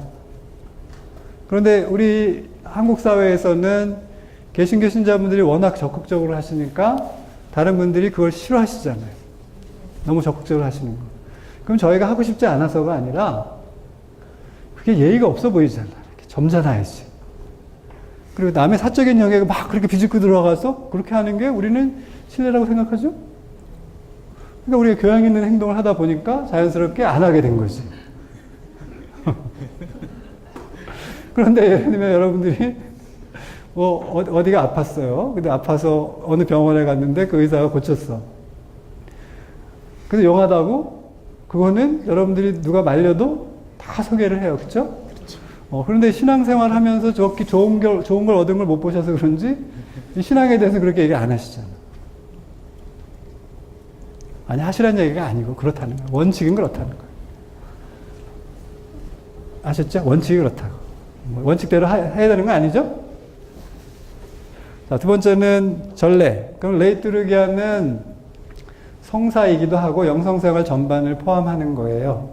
그런데 우리 한국 사회에서는 개신교 신자분들이 워낙 적극적으로 하시니까 다른 분들이 그걸 싫어하시잖아요. 너무 적극적으로 하시는 거. 그럼 저희가 하고 싶지 않아서가 아니라 그게 예의가 없어 보이잖아. 이렇게 점잖아야지. 그리고 남의 사적인 영역에 막 그렇게 비집고 들어가서 그렇게 하는 게 우리는 신뢰라고 생각하죠? 그러니까 우리가 교양 있는 행동을 하다 보니까 자연스럽게 안 하게 된 거지. 그런데 예를 들면 여러분들이 어디가 아팠어요. 근데 아파서 어느 병원에 갔는데 그 의사가 고쳤어. 근데 용하다고? 그거는 여러분들이 누가 말려도 다 소개를 해요. 그렇죠? 그런데 신앙생활 하면서 좋은 걸 얻은 걸 못 보셔서 그런지 이 신앙에 대해서 그렇게 얘기 안 하시잖아. 아니, 하시라는 얘기가 아니고 그렇다는 거예요. 원칙은 그렇다는 거예요. 아셨죠? 원칙이 그렇다고. 원칙대로 해야 되는 거 아니죠? 자, 두 번째는 전례. 그럼 레이투르기아는 성사이기도 하고 영성생활 전반을 포함하는 거예요.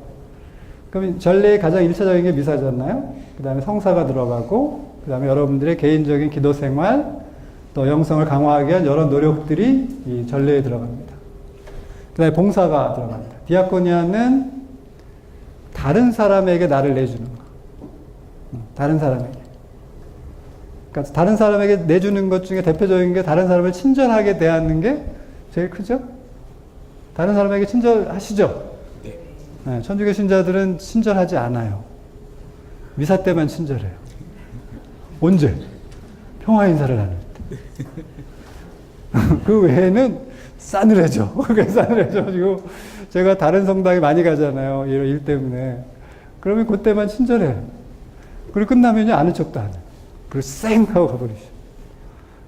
그럼 전례의 가장 1차적인 게 미사잖아요. 그 다음에 성사가 들어가고, 그 다음에 여러분들의 개인적인 기도생활, 또 영성을 강화하기 위한 여러 노력들이 이 전례에 들어갑니다. 그다음에 봉사가 들어갑니다. 디아코니아는 다른 사람에게 나를 내주는 거. 다른 사람에게. 그러니까 다른 사람에게 내주는 것 중에 대표적인 게 다른 사람을 친절하게 대하는 게 제일 크죠? 다른 사람에게 친절하시죠? 네, 천주교 신자들은 친절하지 않아요. 미사 때만 친절해요. 언제? 평화 인사를 나눌 때. 그 외에는 싸늘해져. 싸늘해져가지고 제가 다른 성당에 많이 가잖아요. 이런 일 때문에. 그러면 그때만 친절해요. 그리고 끝나면요 아는 척도 안 해요. 그리고 쌩 하고 가버리죠.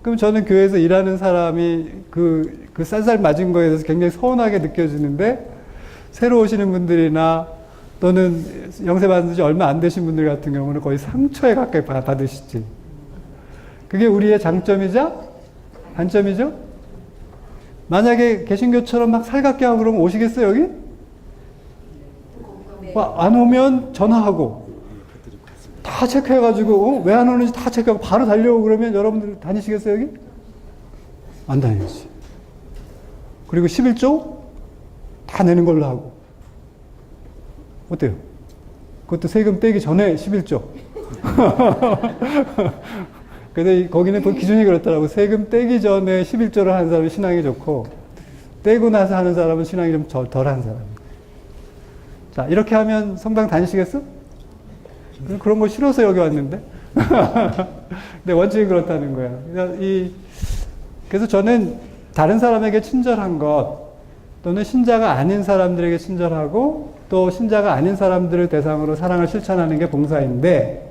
그럼 저는 교회에서 일하는 사람이 그 쌀쌀 맞은 거에 대해서 굉장히 서운하게 느껴지는데 새로 오시는 분들이나 또는 영세 받은 지 얼마 안 되신 분들 같은 경우는 거의 상처에 가까이 받으시지. 그게 우리의 장점이자 단점이죠? 만약에 개신교처럼 막 살갑게 하고 그러면 오시겠어요, 여기? 안 오면 전화하고 다 체크해가지고 왜 안 오는지 다 체크하고 바로 달려오고 그러면 여러분들 다니시겠어요, 여기? 안 다니지. 그리고 11조 다 내는 걸로 하고. 어때요? 그것도 세금 떼기 전에 11조. 근데 거기는 그 기준이 그렇더라고. 세금 떼기 전에 11조를 하는 사람이 신앙이 좋고, 떼고 나서 하는 사람은 신앙이 좀 덜한 사람. 자, 이렇게 하면 성당 다니시겠어? 그런 거 싫어서 여기 왔는데? 근데 원칙이 그렇다는 거예요. 그래서 저는 다른 사람에게 친절한 것, 또는 신자가 아닌 사람들에게 친절하고, 또 신자가 아닌 사람들을 대상으로 사랑을 실천하는 게 봉사인데,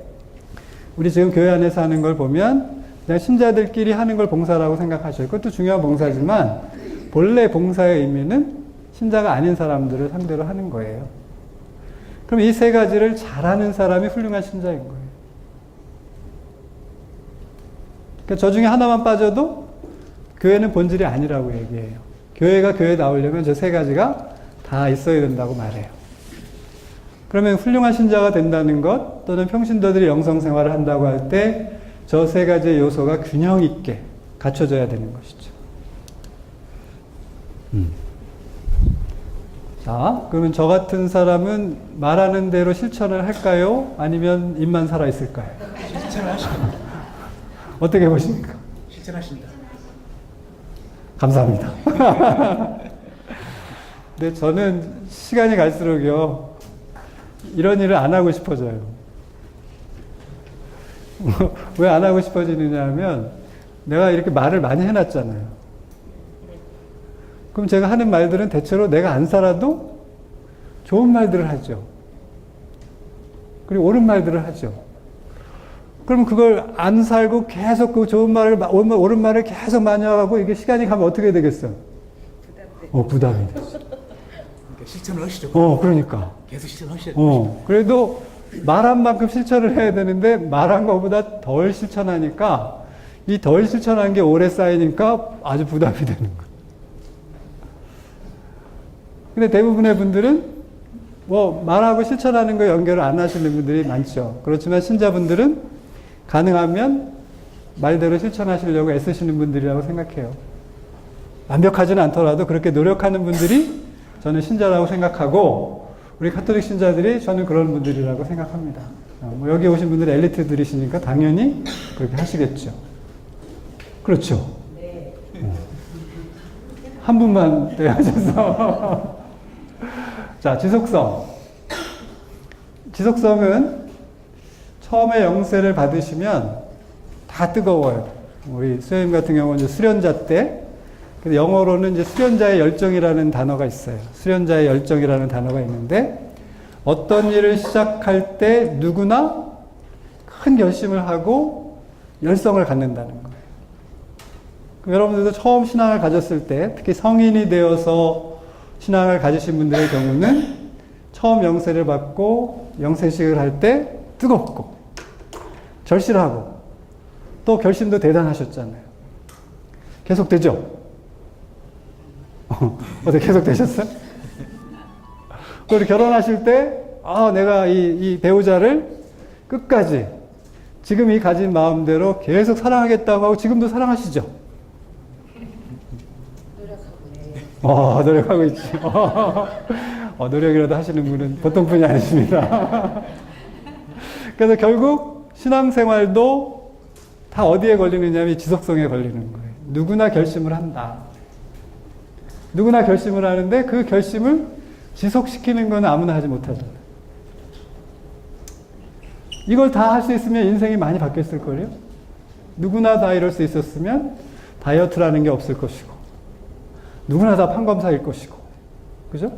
우리 지금 교회 안에서 하는 걸 보면 그냥 신자들끼리 하는 걸 봉사라고 생각하셔요. 그것도 중요한 봉사지만 본래 봉사의 의미는 신자가 아닌 사람들을 상대로 하는 거예요. 그럼 이 세 가지를 잘하는 사람이 훌륭한 신자인 거예요. 그러니까 저 중에 하나만 빠져도 교회는 본질이 아니라고 얘기해요. 교회가 교회에 나오려면 저 세 가지가 다 있어야 된다고 말해요. 그러면 훌륭한 신자가 된다는 것, 또는 평신도들이 영성생활을 한다고 할 때 저 세 가지의 요소가 균형 있게 갖춰져야 되는 것이죠. 자, 그러면 저 같은 사람은 말하는 대로 실천을 할까요? 아니면 입만 살아있을까요? 실천을 하십니다. 어떻게 보십니까? 실천하십니다. 감사합니다. 근데 저는 시간이 갈수록요, 이런 일을 안 하고 싶어져요. 왜 안 하고 싶어지느냐 하면 내가 이렇게 말을 많이 해놨잖아요. 그럼 제가 하는 말들은 대체로 내가 안 살아도 좋은 말들을 하죠. 그리고 옳은 말들을 하죠. 그럼 그걸 안 살고 계속 그 좋은 말을, 옳은 말을 계속 많이 하고 이게 시간이 가면 어떻게 되겠어요? 부담이 되죠. 그러니까 실천을 하시죠. 그러니까. 계속 실천하셔야 그래도 말한 만큼 실천을 해야 되는데 말한 것보다 덜 실천하니까 이 덜 실천한 게 오래 쌓이니까 아주 부담이 되는 거예요. 근데 대부분의 분들은 말하고 실천하는 거 연결을 안 하시는 분들이 많죠. 그렇지만 신자분들은 가능하면 말대로 실천하시려고 애쓰시는 분들이라고 생각해요. 완벽하지는 않더라도 그렇게 노력하는 분들이 저는 신자라고 생각하고, 우리 카톨릭 신자들이 저는 그런 분들이라고 생각합니다. 여기 오신 분들이 엘리트들이시니까 당연히 그렇게 하시겠죠. 그렇죠? 네. 한 분만 대하셔서. 자, 지속성. 지속성은 처음에 영세를 받으시면 다 뜨거워요. 우리 수녀님 같은 경우는 이제 수련자 때, 근데 영어로는 이제 수련자의 열정이라는 단어가 있어요. 수련자의 열정이라는 단어가 있는데, 어떤 일을 시작할 때 누구나 큰 결심을 하고 열성을 갖는다는 거예요. 그럼 여러분들도 처음 신앙을 가졌을 때, 특히 성인이 되어서 신앙을 가지신 분들의 경우는 처음 영세를 받고 영세식을 할 때 뜨겁고 절실하고 또 결심도 대단하셨잖아요. 계속 되죠? 어떻게 계속 되셨어요? 그리고 결혼하실 때, 내가 이 배우자를 끝까지 지금 이 가진 마음대로 계속 사랑하겠다고 하고 지금도 사랑하시죠? 노력하고 있지. 노력이라도 하시는 분은 보통 분이 아니십니다. 그래서 결국 신앙생활도 다 어디에 걸리느냐면 지속성에 걸리는 거예요. 누구나 결심을 한다. 누구나 결심을 하는데 그 결심을 지속시키는 건 아무나 하지 못하잖아요. 이걸 다 할 수 있으면 인생이 많이 바뀌었을걸요? 누구나 다 이럴 수 있었으면 다이어트라는 게 없을 것이고, 누구나 다 판검사일 것이고, 그죠?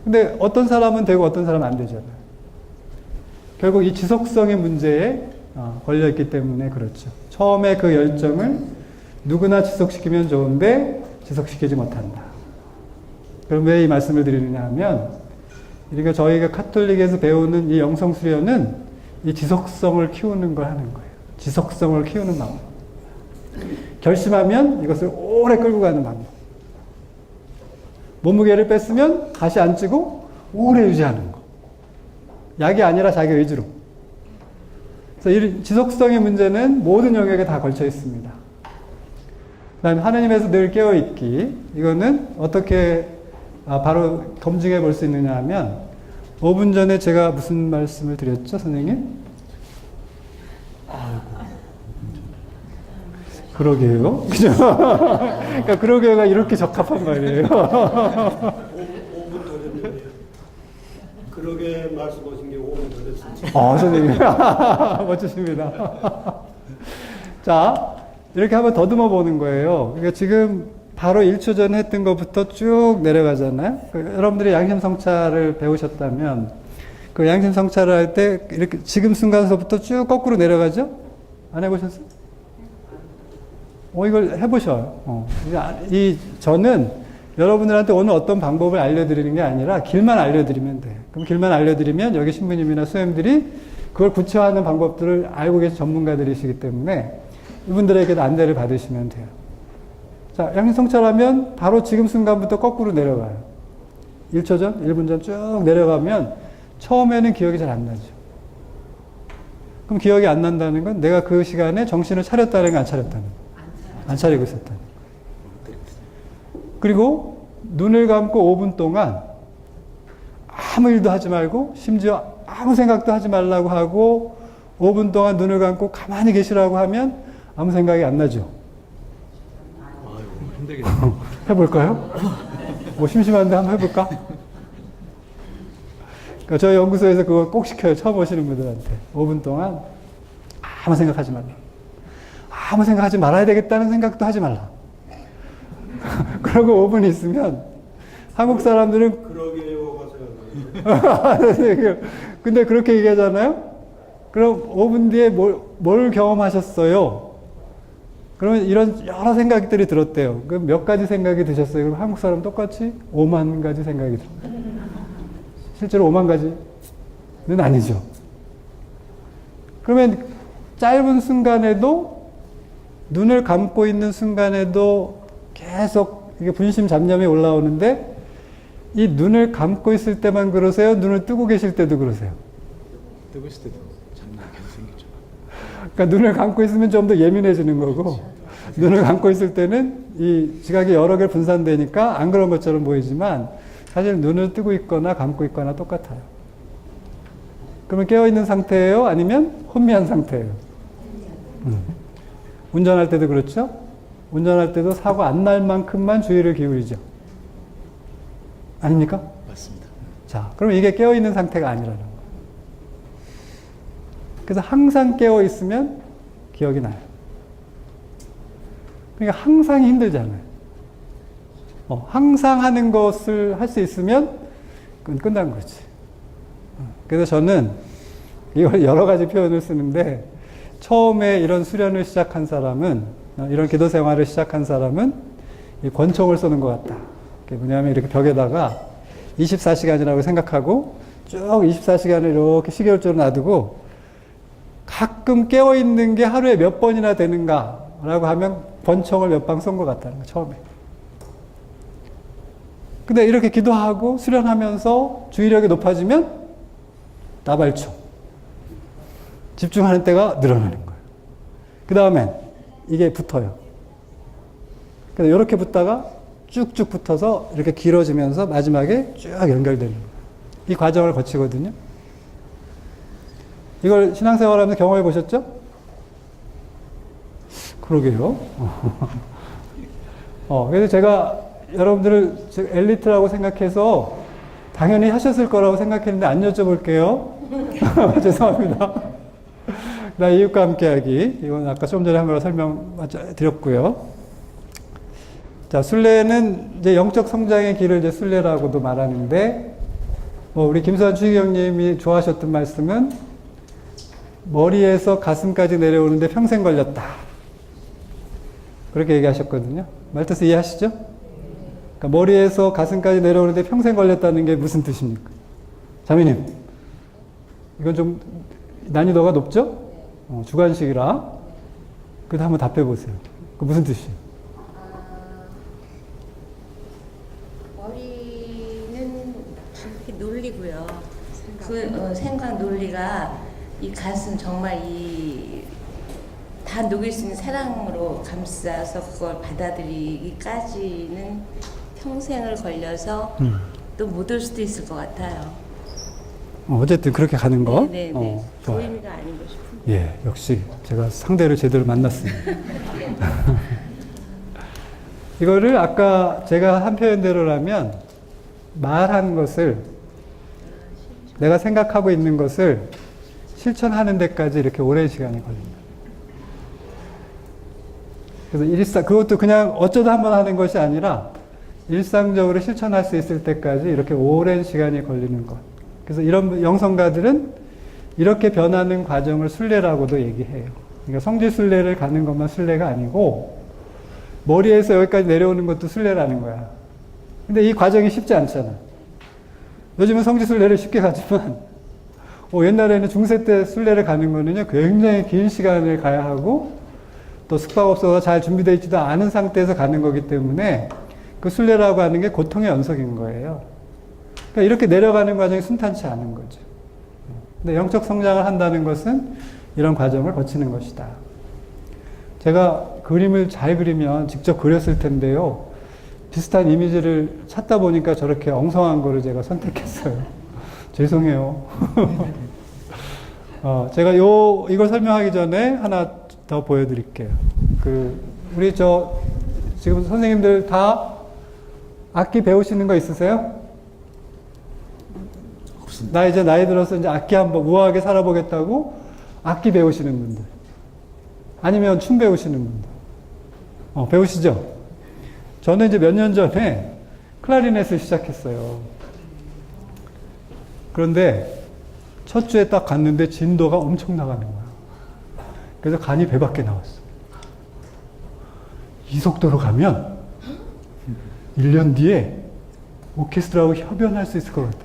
근데 어떤 사람은 되고 어떤 사람은 안 되잖아요. 결국 이 지속성의 문제에 걸려있기 때문에 그렇죠. 처음에 그 열정을 누구나 지속시키면 좋은데 지속시키지 못한다. 그럼 왜 이 말씀을 드리느냐 하면, 이렇게 저희가 카톨릭에서 배우는 이 영성 수련은 이 지속성을 키우는 걸 하는 거예요. 지속성을 키우는 방법. 결심하면 이것을 오래 끌고 가는 방법. 몸무게를 뺐으면 다시 안 찌고 오래 유지하는 거. 약이 아니라 자기 의지로. 그래서 이 지속성의 문제는 모든 영역에 다 걸쳐 있습니다. 그다음에 하나님에서 늘 깨어있기. 이거는 어떻게 바로 검증해 볼 수 있느냐 하면, 5분 전에 제가 무슨 말씀을 드렸죠, 선생님? 그러게요. 그죠? 그러니까 그러게요가 이렇게 적합한 말이에요. 5분 더 됐는데요. 그러게 말씀하신 게 5분 더 됐습니다. 선생님. 멋지십니다. 자, 이렇게 한번 더듬어 보는 거예요. 그러니까 지금 바로 1초 전에 했던 것부터 쭉 내려가잖아요. 여러분들이 양심성찰을 배우셨다면, 그 양심성찰을 할 때 이렇게 지금 순간서부터 쭉 거꾸로 내려가죠? 안 해보셨어요? 이걸 해보셔요. 저는 여러분들한테 오늘 어떤 방법을 알려드리는 게 아니라 길만 알려드리면 돼요. 그럼 길만 알려드리면 여기 신부님이나 수행들이 그걸 구체화하는 방법들을 알고 계신 전문가들이시기 때문에 이분들에게도 안내를 받으시면 돼요. 자, 양심성찰하면 바로 지금 순간부터 거꾸로 내려가요. 1초 전, 1분 전 쭉 내려가면 처음에는 기억이 잘 안 나죠. 그럼 기억이 안 난다는 건 내가 그 시간에 정신을 차렸다는 거, 안 차렸다는 거. 안 차리고 있었다는 거. 그리고 눈을 감고 5분 동안 아무 일도 하지 말고, 심지어 아무 생각도 하지 말라고 하고 5분 동안 눈을 감고 가만히 계시라고 하면 아무 생각이 안 나죠. 힘들겠네요. 해볼까요? 심심한데 한번 해볼까? 그러니까 저희 연구소에서 그거 꼭 시켜요. 처음 오시는 분들한테. 5분 동안 아무 생각하지 말라. 아무 생각하지 말아야 되겠다는 생각도 하지 말라. 그러고 5분 있으면 한국 사람들은 그러게요가 생각나요. 근데 그렇게 얘기하잖아요? 그럼 5분 뒤에 뭘 경험하셨어요? 그러면 이런 여러 생각들이 들었대요. 그럼 몇 가지 생각이 드셨어요? 그럼 한국 사람 똑같이 5만 가지 생각이 들어요. 실제로 5만 가지는 아니죠. 그러면 짧은 순간에도, 눈을 감고 있는 순간에도 계속 이게 분심 잡념이 올라오는데, 이 눈을 감고 있을 때만 그러세요? 눈을 뜨고 계실 때도 그러세요? 뜨고 있을 때도 장난 계속 생기죠. 그러니까 눈을 감고 있으면 좀 더 예민해지는 거고, 눈을 감고 있을 때는 이 지각이 여러 개 분산되니까 안 그런 것처럼 보이지만 사실 눈을 뜨고 있거나 감고 있거나 똑같아요. 그러면 깨어있는 상태예요? 아니면 혼미한 상태예요? 운전할 때도 그렇죠? 운전할 때도 사고 안 날 만큼만 주의를 기울이죠. 아닙니까? 맞습니다. 자, 그럼 이게 깨어있는 상태가 아니라는 거예요. 그래서 항상 깨어있으면 기억이 나요. 그러니까 항상 힘들잖아요. 항상 하는 것을 할 수 있으면 그건 끝난 거지. 그래서 저는 이걸 여러 가지 표현을 쓰는데, 처음에 이런 수련을 시작한 사람은, 이런 기도 생활을 시작한 사람은 이 권총을 쏘는 것 같다. 뭐냐면 이렇게 벽에다가 24시간이라고 생각하고 쭉 24시간을 이렇게 시계열조로 놔두고 가끔 깨어있는 게 하루에 몇 번이나 되는가라고 하면 권총을 몇 방 쏜 것 같다는 거예요, 처음에. 근데 이렇게 기도하고 수련하면서 주의력이 높아지면 나발총. 집중하는 때가 늘어나는 거예요. 그 다음엔 이게 붙어요. 그래서 이렇게 붙다가 쭉쭉 붙어서 이렇게 길어지면서 마지막에 쭉 연결되는 거예요. 이 과정을 거치거든요. 이걸 신앙생활하면서 경험해 보셨죠? 그러게요. 그래서 제가 여러분들을 엘리트라고 생각해서 당연히 하셨을 거라고 생각했는데 안 여쭤볼게요. 죄송합니다. 나 이웃과 함께하기. 이건 아까 좀 전에 한번 설명드렸고요. 자, 순례는 이제 영적 성장의 길을 이제 순례라고도 말하는데, 우리 김수환 추기경님이 좋아하셨던 말씀은 머리에서 가슴까지 내려오는데 평생 걸렸다. 그렇게 얘기하셨거든요. 말뜻 이해하시죠? 그러니까 머리에서 가슴까지 내려오는데 평생 걸렸다는 게 무슨 뜻입니까? 자매님, 이건 좀 난이도가 높죠? 주관식이라. 그래도 한번 답해 보세요. 그 무슨 뜻이에요? 머리는 이렇게 논리고요. 그 생각 논리가 이 가슴 정말 다 녹일 수 있는 사랑으로 감싸서 그걸 받아들이기까지는 평생을 걸려서 또 못 올 수도 있을 것 같아요. 어쨌든 그렇게 가는 거. 네네네. 그 좋아요. 의미가 아닌가 싶어요. 예, 역시 제가 상대를 제대로 만났습니다. 이거를 아까 제가 한 표현대로라면 말한 것을 내가 생각하고 있는 것을 실천하는 데까지 이렇게 오랜 시간이 걸립니다. 그래서 그것도 그냥 어쩌다 한번 하는 것이 아니라 일상적으로 실천할 수 있을 때까지 이렇게 오랜 시간이 걸리는 것. 그래서 이런 영성가들은 이렇게 변하는 과정을 순례라고도 얘기해요. 그러니까 성지 순례를 가는 것만 순례가 아니고 머리에서 여기까지 내려오는 것도 순례라는 거야. 근데 이 과정이 쉽지 않잖아. 요즘은 성지 순례를 쉽게 가지만 옛날에는 중세 때 순례를 가는 거는요 굉장히 긴 시간을 가야 하고 또 숙박업소가 잘 준비되어 있지도 않은 상태에서 가는 거기 때문에 그 순례라고 하는 게 고통의 연속인 거예요. 그러니까 이렇게 내려가는 과정이 순탄치 않은 거죠. 근데 영적 성장을 한다는 것은 이런 과정을 거치는 것이다. 제가 그림을 잘 그리면 직접 그렸을 텐데요. 비슷한 이미지를 찾다 보니까 저렇게 엉성한 거를 제가 선택했어요. 죄송해요. 제가 이걸 설명하기 전에 하나 더 보여드릴게요. 우리 지금 선생님들 다 악기 배우시는 거 있으세요? 없습니다. 나 이제 나이 들어서 이제 악기 한번 우아하게 살아보겠다고 악기 배우시는 분들. 아니면 춤 배우시는 분들. 배우시죠? 저는 이제 몇 년 전에 클라리넷을 시작했어요. 그런데 첫 주에 딱 갔는데 진도가 엄청 나가는 거야. 그래서 간이 배 밖에 나왔어. 이 속도로 가면 1년 뒤에 오케스트라하고 협연할 수 있을 것 같아.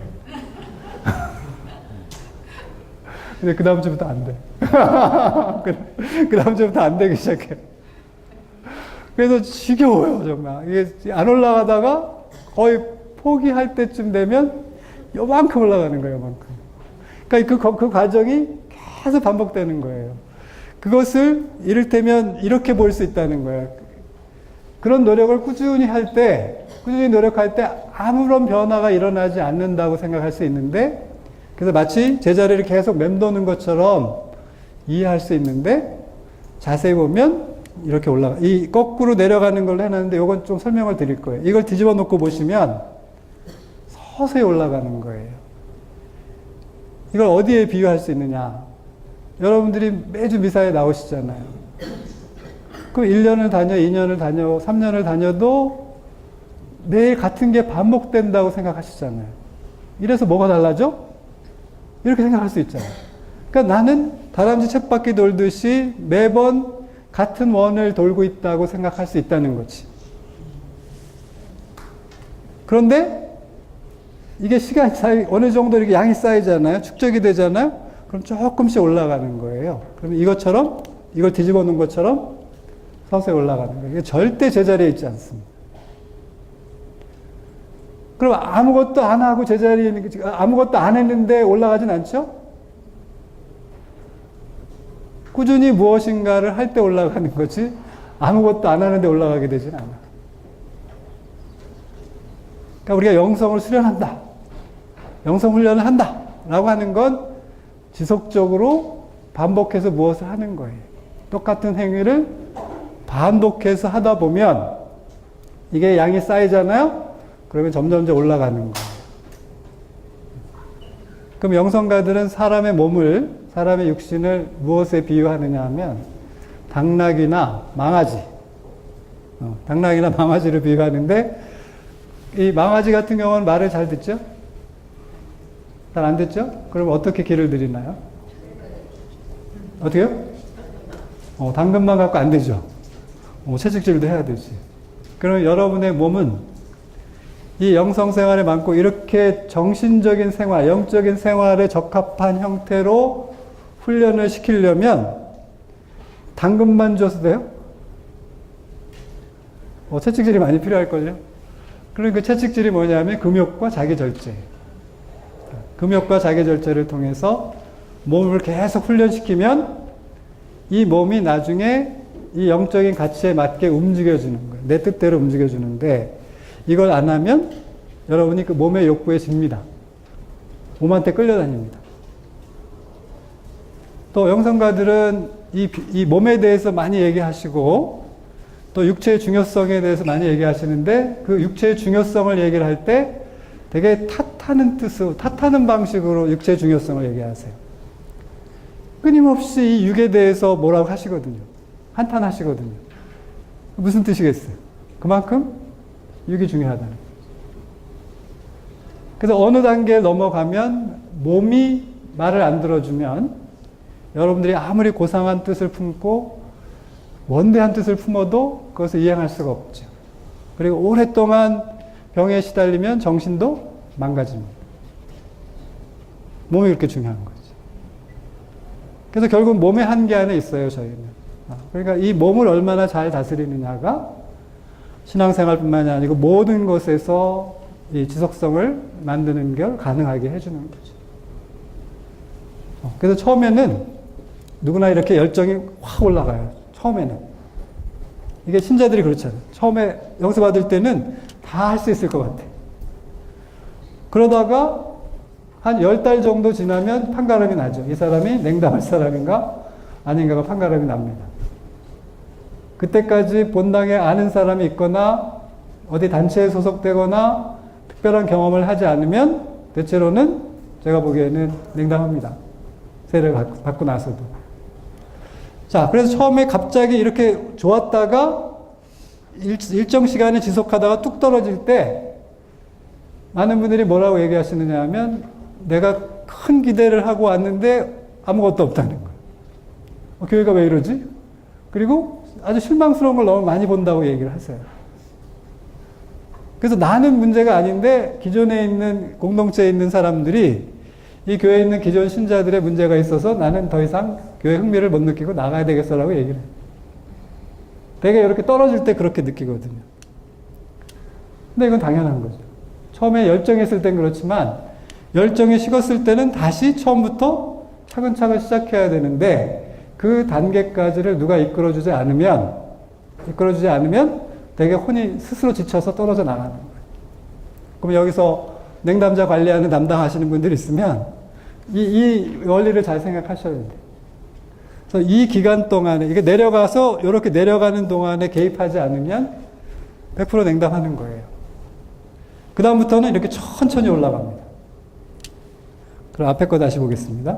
근데 그 다음 주부터 안 돼. 그 다음 주부터 안 되기 시작해. 그래서 지겨워요, 정말. 이게 안 올라가다가 거의 포기할 때쯤 되면 요만큼 올라가는 거예요, 요만큼. 그러니까 그 과정이 계속 반복되는 거예요. 그것을 이를테면 이렇게 볼 수 있다는 거예요. 그런 노력을 꾸준히 노력할 때 아무런 변화가 일어나지 않는다고 생각할 수 있는데, 그래서 마치 제자리를 계속 맴도는 것처럼 이해할 수 있는데, 자세히 보면 이렇게 이 거꾸로 내려가는 걸로 해놨는데, 이건 좀 설명을 드릴 거예요. 이걸 뒤집어 놓고 보시면 서서히 올라가는 거예요. 이걸 어디에 비유할 수 있느냐? 여러분들이 매주 미사에 나오시잖아요. 그럼 1년을 다녀, 2년을 다녀, 3년을 다녀도 매일 같은 게 반복된다고 생각하시잖아요. 이래서 뭐가 달라져? 이렇게 생각할 수 있잖아요. 그러니까 나는 다람쥐 쳇바퀴 돌듯이 매번 같은 원을 돌고 있다고 생각할 수 있다는 거지. 그런데 이게 시간이 어느 정도 이렇게 양이 쌓이잖아요. 축적이 되잖아요. 그럼 조금씩 올라가는 거예요. 그럼 이것처럼, 이걸 뒤집어 놓은 것처럼 서서히 올라가는 거예요. 이게 절대 제자리에 있지 않습니다. 그럼 아무것도 안 하고 제자리에 있는 게, 아무것도 안 했는데 올라가진 않죠? 꾸준히 무엇인가를 할 때 올라가는 거지, 아무것도 안 하는데 올라가게 되진 않아. 그러니까 우리가 영성을 수련한다. 영성 훈련을 한다. 라고 하는 건 지속적으로 반복해서 무엇을 하는 거예요. 똑같은 행위를 반복해서 하다 보면 이게 양이 쌓이잖아요? 그러면 점점 올라가는 거예요. 그럼 영성가들은 사람의 몸을, 사람의 육신을 무엇에 비유하느냐 하면 당나귀나 망아지, 당나귀나 망아지를 비유하는데 이 망아지 같은 경우는 말을 잘 듣죠? 잘 안 듣죠? 그럼 어떻게 길을 들이나요? 어떻게요? 당근만 갖고 안 되죠. 채찍질도 해야 되지. 그럼 여러분의 몸은 이 영성 생활에 많고 이렇게 정신적인 생활, 영적인 생활에 적합한 형태로 훈련을 시키려면 당근만 줘도 돼요? 채찍질이 많이 필요할걸요? 그럼 그 채찍질이 뭐냐면 금욕과 자기절제. 금욕과 자기절제를 통해서 몸을 계속 훈련시키면 이 몸이 나중에 이 영적인 가치에 맞게 움직여주는 거예요. 내 뜻대로 움직여주는데 이걸 안 하면 여러분이 그 몸의 욕구에 집니다. 몸한테 끌려다닙니다. 또 영성가들은 이 몸에 대해서 많이 얘기하시고 또 육체의 중요성에 대해서 많이 얘기하시는데 그 육체의 중요성을 얘기를 할 때 되게 탓하는 방식으로 육체의 중요성을 얘기하세요. 끊임없이 이 육에 대해서 뭐라고 하시거든요. 한탄하시거든요. 무슨 뜻이겠어요? 그만큼 육이 중요하다는 거죠. 그래서 어느 단계에 넘어가면 몸이 말을 안 들어주면 여러분들이 아무리 고상한 뜻을 품고 원대한 뜻을 품어도 그것을 이행할 수가 없죠. 그리고 오랫동안 병에 시달리면 정신도 망가집니다. 몸이 그렇게 중요한 거죠. 그래서 결국 몸의 한계 안에 있어요, 저희는. 그러니까 이 몸을 얼마나 잘 다스리느냐가 신앙생활뿐만이 아니고 모든 것에서 이 지속성을 만드는 걸 가능하게 해주는 거죠. 그래서 처음에는 누구나 이렇게 열정이 확 올라가요. 처음에는. 이게 신자들이 그렇잖아요. 처음에 영서 받을 때는 다 할 수 있을 것 같아. 그러다가 한 10달 정도 지나면 판가름이 나죠. 이 사람이 냉담할 사람인가 아닌가가 판가름이 납니다. 그때까지 본당에 아는 사람이 있거나 어디 단체에 소속되거나 특별한 경험을 하지 않으면 대체로는 제가 보기에는 냉담합니다. 세례를 받고 나서도. 자, 그래서 처음에 갑자기 이렇게 좋았다가 일정 시간을 지속하다가 뚝 떨어질 때 많은 분들이 뭐라고 얘기하시느냐 하면 내가 큰 기대를 하고 왔는데 아무것도 없다는 거예요. 교회가 왜 이러지? 그리고 아주 실망스러운 걸 너무 많이 본다고 얘기를 하세요. 그래서 나는 문제가 아닌데 기존에 있는 공동체에 있는 사람들이 이 교회에 있는 기존 신자들의 문제가 있어서 나는 더 이상 교회 흥미를 못 느끼고 나가야 되겠어라고 얘기를 해요. 되게 이렇게 떨어질 때 그렇게 느끼거든요. 근데 이건 당연한 거죠. 처음에 열정했을 땐 그렇지만 열정이 식었을 때는 다시 처음부터 차근차근 시작해야 되는데 그 단계까지를 누가 이끌어주지 않으면 되게 혼이 스스로 지쳐서 떨어져 나가는 거예요. 그럼 여기서 냉담자 관리하는 담당하시는 분들이 있으면 이 원리를 잘 생각하셔야 돼요. 그래서 이 기간 동안에 이게 내려가서 이렇게 내려가는 동안에 개입하지 않으면 100% 냉담하는 거예요. 그 다음부터는 이렇게 천천히 올라갑니다. 그럼 앞에 거 다시 보겠습니다.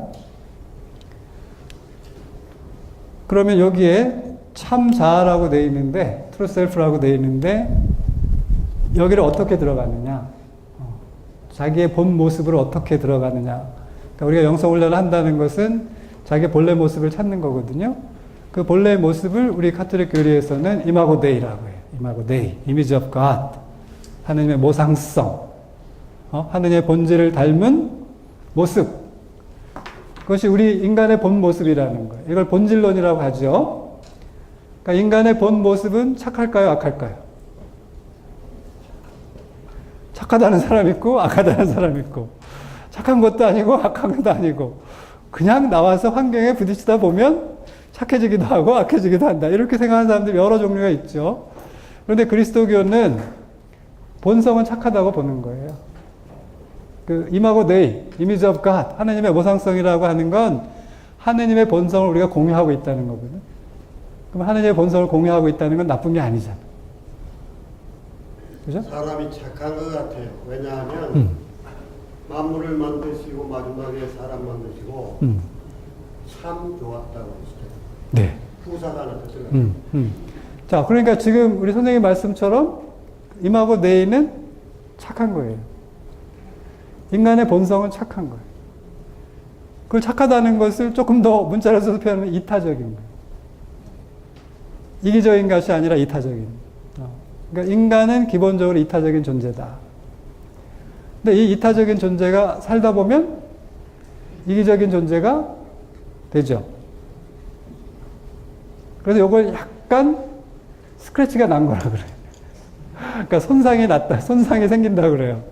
그러면 여기에 참 자아라고 되어 있는데 트루 셀프라고 되어 있는데 여기를 어떻게 들어가느냐, 자기의 본 모습으로 어떻게 들어가느냐. 그러니까 우리가 영성훈련을 한다는 것은 자기의 본래 모습을 찾는 거거든요. 그 본래의 모습을 우리 카톨릭 교리에서는 이마고 데이라고 해요. 이마고 데이, 이미지 오브 갓, 하느님의 모상성, 하느님의 본질을 닮은 모습. 그것이 우리 인간의 본 모습이라는 거예요. 이걸 본질론이라고 하죠. 그러니까 인간의 본 모습은 착할까요, 악할까요? 착하다는 사람 있고 악하다는 사람 있고, 착한 것도 아니고 악한 것도 아니고 그냥 나와서 환경에 부딪히다 보면 착해지기도 하고 악해지기도 한다. 이렇게 생각하는 사람들이 여러 종류가 있죠. 그런데 그리스도교는 본성은 착하다고 보는 거예요. 그 임하고 네이, 이미지 오브 갓, 하느님의 모상성이라고 하는 건 하느님의 본성을 우리가 공유하고 있다는 거거든요. 그럼 하느님의 본성을 공유하고 있다는 건 나쁜 게 아니잖아. 그죠? 사람이 착한 것 같아요. 왜냐하면 만물을 만드시고 마지막에 사람 만드시고 참 좋았다고 했어요. 네. 후사가 하나 더 들어가요. 자, 그러니까 지금 우리 선생님 말씀처럼 임하고 네이는 착한 거예요. 인간의 본성은 착한 거예요. 그걸 착하다는 것을 조금 더 문자로 써서 표현하면 이타적인 거예요. 이기적인 것이 아니라 이타적인. 그러니까 인간은 기본적으로 이타적인 존재다. 근데 이 이타적인 존재가 살다 보면 이기적인 존재가 되죠. 그래서 이걸 약간 스크래치가 난 거라 그래요. 그러니까 손상이 생긴다 그래요.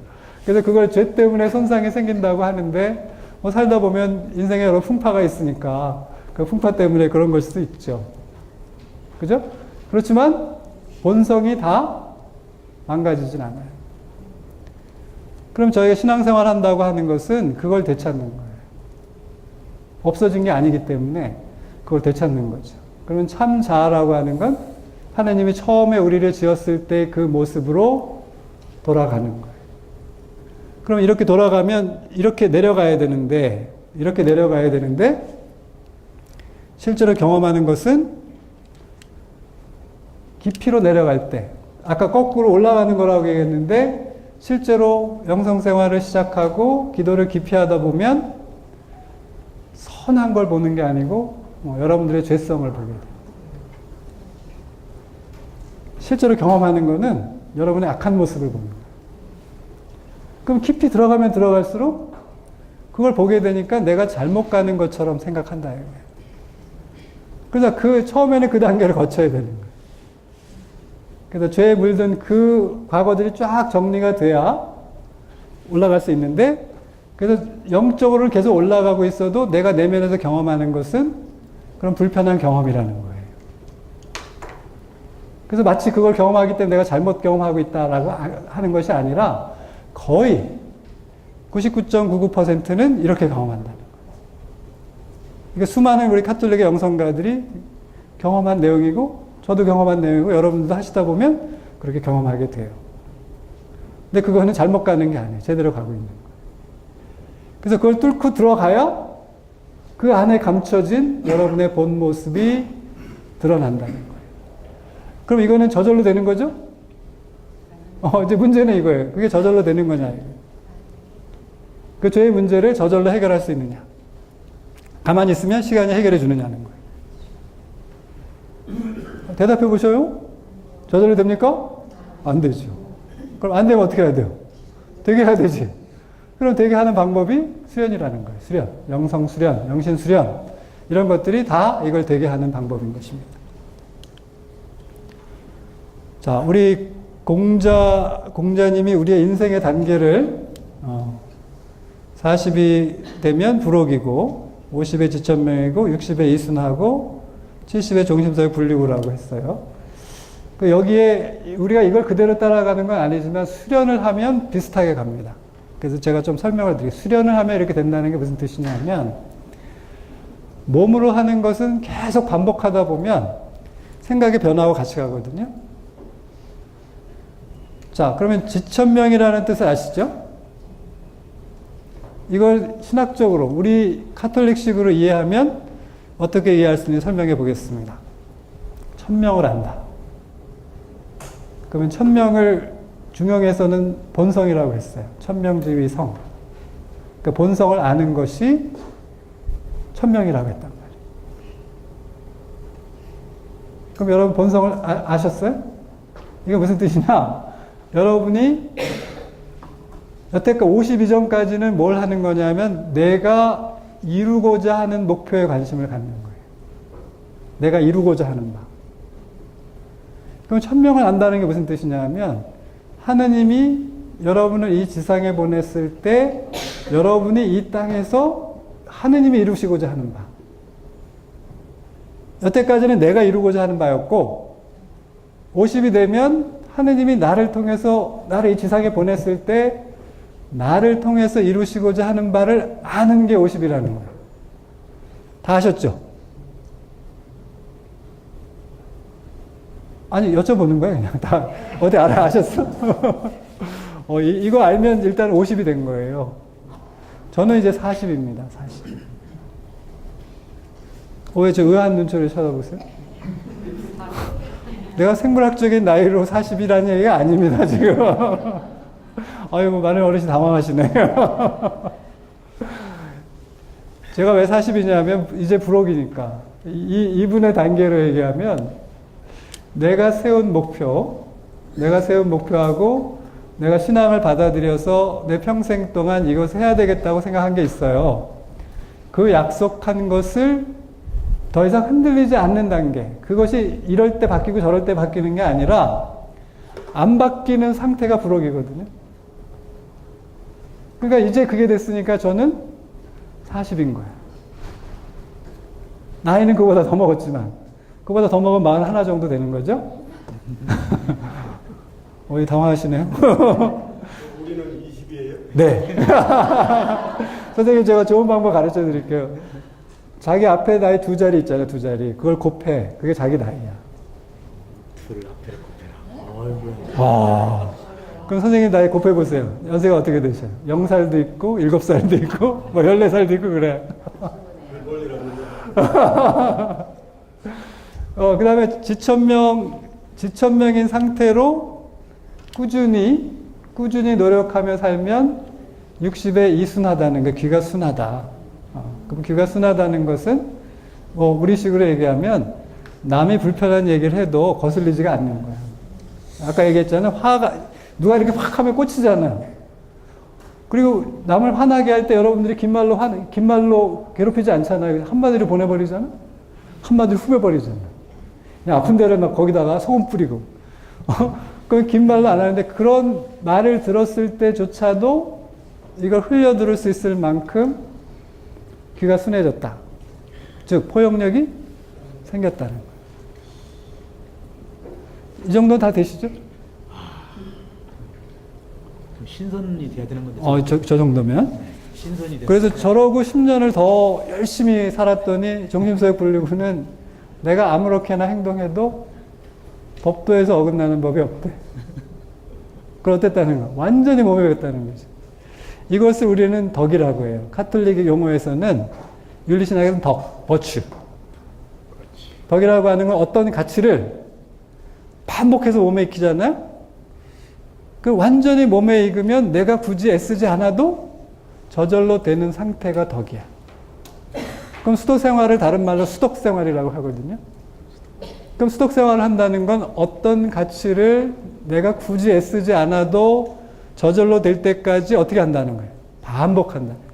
그래서 그걸 죄 때문에 손상이 생긴다고 하는데, 뭐 살다 보면 인생에 여러 풍파가 있으니까 그 풍파 때문에 그런 걸 수도 있죠. 그죠? 그렇지만 본성이 다 망가지진 않아요. 그럼 저희가 신앙생활 한다고 하는 것은 그걸 되찾는 거예요. 없어진 게 아니기 때문에 그걸 되찾는 거죠. 그러면 참 자아라고 하는 건 하나님이 처음에 우리를 지었을 때 그 모습으로 돌아가는 거예요. 그럼 이렇게 돌아가면 이렇게 내려가야 되는데 실제로 경험하는 것은 깊이로 내려갈 때, 아까 거꾸로 올라가는 거라고 얘기했는데 실제로 영성생활을 시작하고 기도를 깊이 하다 보면 선한 걸 보는 게 아니고 여러분들의 죄성을 보게 돼요. 실제로 경험하는 거는 여러분의 악한 모습을 보는 거예요. 그럼 깊이 들어가면 들어갈수록 그걸 보게 되니까 내가 잘못 가는 것처럼 생각한다 이거예요. 그래서 처음에는 그 단계를 거쳐야 되는 거예요. 그래서 죄에 물든 그 과거들이 쫙 정리가 돼야 올라갈 수 있는데, 그래서 영적으로는 계속 올라가고 있어도 내가 내면에서 경험하는 것은 그런 불편한 경험이라는 거예요. 그래서 마치 그걸 경험하기 때문에 내가 잘못 경험하고 있다라고 하는 것이 아니라 거의 99.99%는 이렇게 경험한다는 거예요. 그러니까 수많은 우리 카톨릭의 영성가들이 경험한 내용이고, 저도 경험한 내용이고, 여러분들도 하시다 보면 그렇게 경험하게 돼요. 근데 그거는 잘못 가는 게 아니에요. 제대로 가고 있는 거예요. 그래서 그걸 뚫고 들어가야 그 안에 감춰진 여러분의 본 모습이 드러난다는 거예요. 그럼 이거는 저절로 되는 거죠? 이제 문제는 이거예요. 그게 저절로 되는 거냐, 이거예요. 그 죄의 문제를 저절로 해결할 수 있느냐. 가만히 있으면 시간이 해결해 주느냐는 거예요. 대답해 보셔요? 저절로 됩니까? 안 되죠. 그럼 안 되면 어떻게 해야 돼요? 되게 해야 되지. 그럼 되게 하는 방법이 수련이라는 거예요. 수련. 영성 수련, 영신 수련. 이런 것들이 다 이걸 되게 하는 방법인 것입니다. 자, 우리 공자님이 우리의 인생의 단계를 40이 되면 부록이고 50에 지천명이고 60에 이순하고 70에 종심서에 분리구라고 했어요. 여기에 우리가 이걸 그대로 따라가는 건 아니지만 수련을 하면 비슷하게 갑니다. 그래서 제가 좀 설명을 드릴게요. 수련을 하면 이렇게 된다는 게 무슨 뜻이냐면, 몸으로 하는 것은 계속 반복하다 보면 생각의 변화하고 같이 가거든요. 자, 그러면 지천명이라는 뜻을 아시죠? 이걸 신학적으로 우리 카톨릭식으로 이해하면 어떻게 이해할 수 있는지 설명해 보겠습니다. 천명을 안다. 그러면 천명을 중용에서는 본성이라고 했어요. 천명지위 성. 그러니까 본성을 아는 것이 천명이라고 했단 말이에요. 그럼 여러분 본성을 아셨어요? 이게 무슨 뜻이냐? 여러분이 여태까지 50 이전까지는 뭘 하는 거냐면 내가 이루고자 하는 목표에 관심을 갖는 거예요. 내가 이루고자 하는 바. 그럼 천명을 안다는 게 무슨 뜻이냐면 하느님이 여러분을 이 지상에 보냈을 때 여러분이 이 땅에서 하느님이 이루시고자 하는 바. 여태까지는 내가 이루고자 하는 바였고 50이 되면 하느님이 나를 통해서 나를 이 지상에 보냈을 때 나를 통해서 이루시고자 하는 바를 아는 게 50이라는 거예요. 다 아셨죠? 아니, 여쭤보는 거예요. 그냥 다 어디 아셨어? 이거 알면 일단 50이 된 거예요. 저는 이제 40입니다. 40. 왜 저 의아한 눈초리를 쳐다보세요? 내가 생물학적인 나이로 40이라는 얘기가 아닙니다, 지금. 아이고, 많은 어르신 당황하시네요. 제가 왜 40이냐면, 이제 부록이니까. 이분의 단계로 얘기하면, 내가 세운 목표하고, 내가 신앙을 받아들여서 내 평생 동안 이것을 해야 되겠다고 생각한 게 있어요. 그 약속한 것을 더 이상 흔들리지 않는 단계. 그것이 이럴 때 바뀌고 저럴 때 바뀌는 게 아니라 안 바뀌는 상태가 부록이거든요. 그러니까 이제 그게 됐으니까 저는 40인 거예요. 나이는 그거보다 더 먹었지만 그거보다 더 먹으면 41 정도 되는 거죠. 당황하시네요. 우리는 20이에요? 네. 선생님, 제가 좋은 방법 가르쳐 드릴게요. 자기 앞에 나이 2자리 있잖아요, 2자리. 그걸 곱해. 그게 자기 나이야. 둘을 앞에 곱해라. 그럼 선생님 나이 곱해보세요. 연세가 어떻게 되셔요? 0살도 있고, 7살도 있고, 14살도 있고, 그래. 그 다음에 지천명인 상태로 꾸준히 노력하며 살면 60에 이순하다는 게 귀가 순하다. 그럼 귀가 순하다는 것은 우리식으로 얘기하면 남이 불편한 얘기를 해도 거슬리지가 않는 거야. 아까 얘기했잖아요. 누가 이렇게 확 하면 꽂히잖아요. 그리고 남을 화나게 할 때 여러분들이 긴 말로 괴롭히지 않잖아요. 한마디로 보내버리잖아. 한마디로 후벼버리잖아. 그냥 아픈 데를 막 거기다가 소금 뿌리고. 그건 긴 말로 안 하는데 그런 말을 들었을 때조차도 이걸 흘려들을 수 있을 만큼 귀가 순해졌다. 즉 포용력이 생겼다는 거예요. 이 정도 다 되시죠? 신선이 돼야 되는 건데. 저 정도면. 신선이 돼. 그래서 저러고 10년을 더 열심히 살았더니 정신소액 불리고는 내가 아무렇게나 행동해도 법도에서 어긋나는 법이 없대. 그걸 어땠다는 거? 완전히 몸에 배웠다는 거죠. 이것을 우리는 덕이라고 해요. 카톨릭 용어에서는 윤리신학에서는 덕, 버추. 덕이라고 하는 건 어떤 가치를 반복해서 몸에 익히잖아요. 그 완전히 몸에 익으면 내가 굳이 애쓰지 않아도 저절로 되는 상태가 덕이야. 그럼 수도 생활을 다른 말로 수덕 생활이라고 하거든요. 그럼 수덕 생활을 한다는 건 어떤 가치를 내가 굳이 애쓰지 않아도 저절로 될 때까지 어떻게 한다는 거예요? 반복한다는 거예요.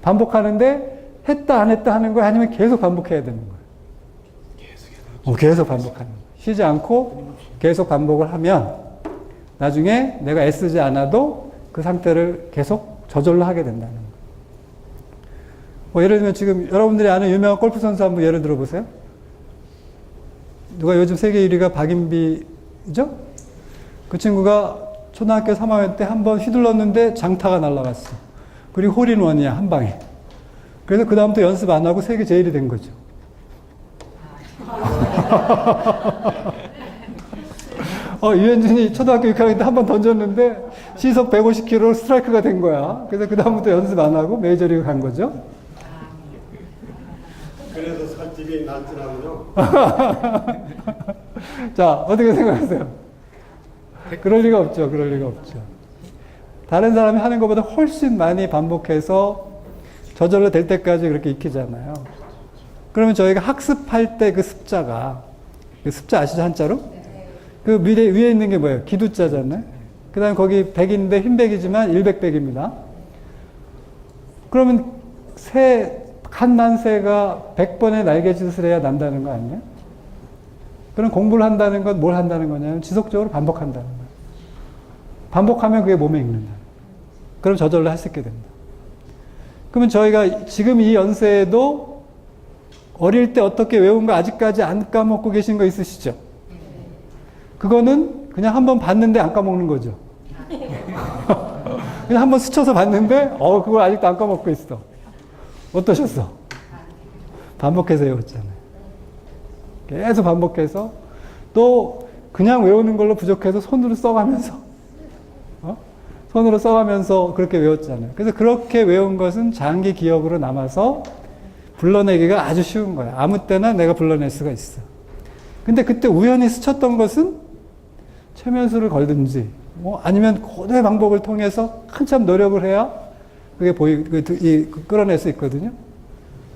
반복하는데 했다 안 했다 하는 거예요? 아니면 계속 반복해야 되는 거예요? 계속 반복하는 거예요. 쉬지 않고 계속 반복을 하면 나중에 내가 애쓰지 않아도 그 상태를 계속 저절로 하게 된다는 거예요. 예를 들면 지금 여러분들이 아는 유명한 골프 선수 한번 예를 들어보세요. 누가 요즘 세계 1위가 박인비죠? 그 친구가 초등학교 3학년 때 한 번 휘둘렀는데 장타가 날아갔어. 그리고 홀인원이야, 한 방에. 그래서 그 다음부터 연습 안 하고 세계 제일이 된 거죠. 유현진이 초등학교 6학년 때 한 번 던졌는데 시속 150km로 스트라이크가 된 거야. 그래서 그 다음부터 연습 안 하고 메이저리그 간 거죠. 그래서 살집이 날씬하군요. 자, 어떻게 생각하세요? 그럴 리가 없죠. 그럴 리가 없죠. 다른 사람이 하는 것보다 훨씬 많이 반복해서 저절로 될 때까지 그렇게 익히잖아요. 그러면 저희가 학습할 때 그 습자가, 그 습자 아시죠? 한자로? 그 위에 있는 게 뭐예요? 기두자잖아요. 그 다음에 거기 100인데 흰백이지만 100백입니다. 그러면 갓난 새가 100번의 날개짓을 해야 난다는 거 아니에요? 그럼 공부를 한다는 건 뭘 한다는 거냐면 지속적으로 반복한다는 거예요. 반복하면 그게 몸에 익는다. 그럼 저절로 할 수 있게 된다. 그러면 저희가 지금 이 연세에도 어릴 때 어떻게 외운 거 아직까지 안 까먹고 계신 거 있으시죠? 그거는 그냥 한번 봤는데 안 까먹는 거죠. 그냥 한번 스쳐서 봤는데, 그걸 아직도 안 까먹고 있어. 어떠셨어? 반복해서 외웠잖아요. 계속 반복해서 또 그냥 외우는 걸로 부족해서 손으로 써가면서 손으로 써가면서 그렇게 외웠잖아요. 그래서 그렇게 외운 것은 장기 기억으로 남아서 불러내기가 아주 쉬운 거야. 아무 때나 내가 불러낼 수가 있어. 근데 그때 우연히 스쳤던 것은 최면수를 걸든지 아니면 고도의 방법을 통해서 한참 노력을 해야 그게 끌어낼 수 있거든요.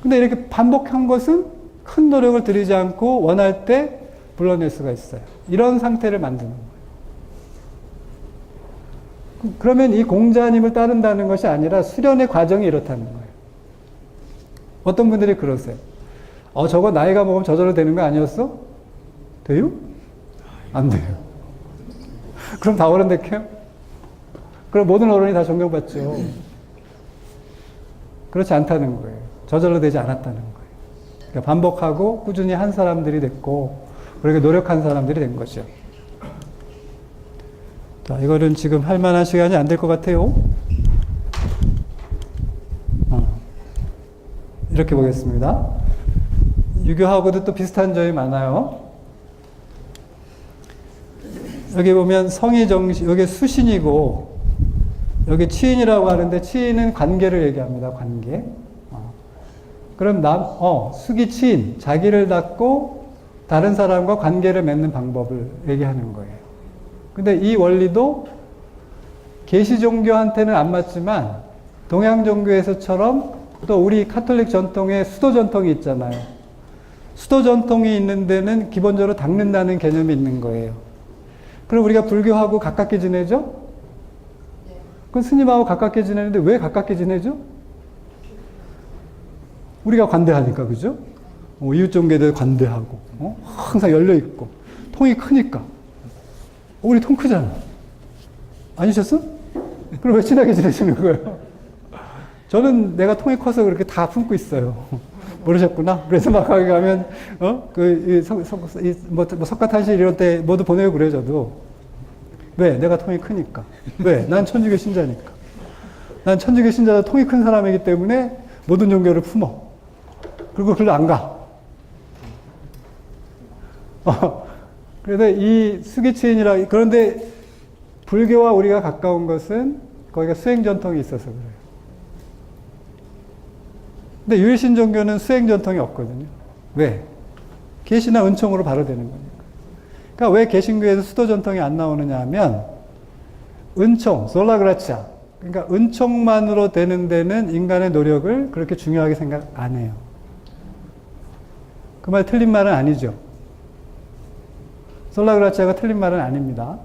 근데 이렇게 반복한 것은 큰 노력을 들이지 않고 원할 때 불러낼 수가 있어요. 이런 상태를 만드는 거예요. 그러면 이 공자님을 따른다는 것이 아니라 수련의 과정이 이렇다는 거예요. 어떤 분들이 그러세요. 저거 나이가 먹으면 저절로 되는 거 아니었어? 돼요? 안 돼요. 그럼 다 어른 됐게요? 그럼 모든 어른이 다 존경받죠. 그렇지 않다는 거예요. 저절로 되지 않았다는 거예요. 그러니까 반복하고 꾸준히 한 사람들이 됐고, 그렇게 노력한 사람들이 된 거죠. 자, 이거는 지금 할 만한 시간이 안 될 것 같아요. 이렇게 보겠습니다. 유교하고도 또 비슷한 점이 많아요. 여기 보면 성의 정신, 여기 수신이고, 여기 치인이라고 하는데, 치인은 관계를 얘기합니다. 관계. 그럼 수기 치인, 자기를 닫고 다른 사람과 관계를 맺는 방법을 얘기하는 거예요. 근데 이 원리도 계시 종교한테는 안 맞지만 동양 종교에서처럼 또 우리 카톨릭 전통에 수도 전통이 있잖아요. 수도 전통이 있는 데는 기본적으로 닦는다는 개념이 있는 거예요. 그럼 우리가 불교하고 가깝게 지내죠? 그럼 스님하고 가깝게 지내는데 왜 가깝게 지내죠? 우리가 관대하니까, 그죠? 이웃 종교에 관대하고, 항상 열려있고, 통이 크니까. 우리 통 크잖아. 아니셨어? 그럼 왜 친하게 지내시는 거예요? 저는 내가 통이 커서 그렇게 다 품고 있어요. 모르셨구나? 그래서 막 거기 가면, 석가탄실 이럴 때 모두 보내고 그래요, 저도. 왜? 내가 통이 크니까. 왜? 난 천주교 신자니까. 난 천주교 신자도 통이 큰 사람이기 때문에 모든 종교를 품어. 그리고 글로 안 가. 그래서 이 수기치인이라, 그런데 불교와 우리가 가까운 것은 거기가 수행 전통이 있어서 그래요. 근데 유일신 종교는 수행 전통이 없거든요. 왜? 계시나 은총으로 바로 되는 거니까. 그러니까 왜 개신교에서 수도 전통이 안 나오느냐 하면 은총, 솔라그라치아. 그러니까 은총만으로 되는 데는 인간의 노력을 그렇게 중요하게 생각 안 해요. 그 말 틀린 말은 아니죠. 솔라그라치아가 틀린 말은 아닙니다.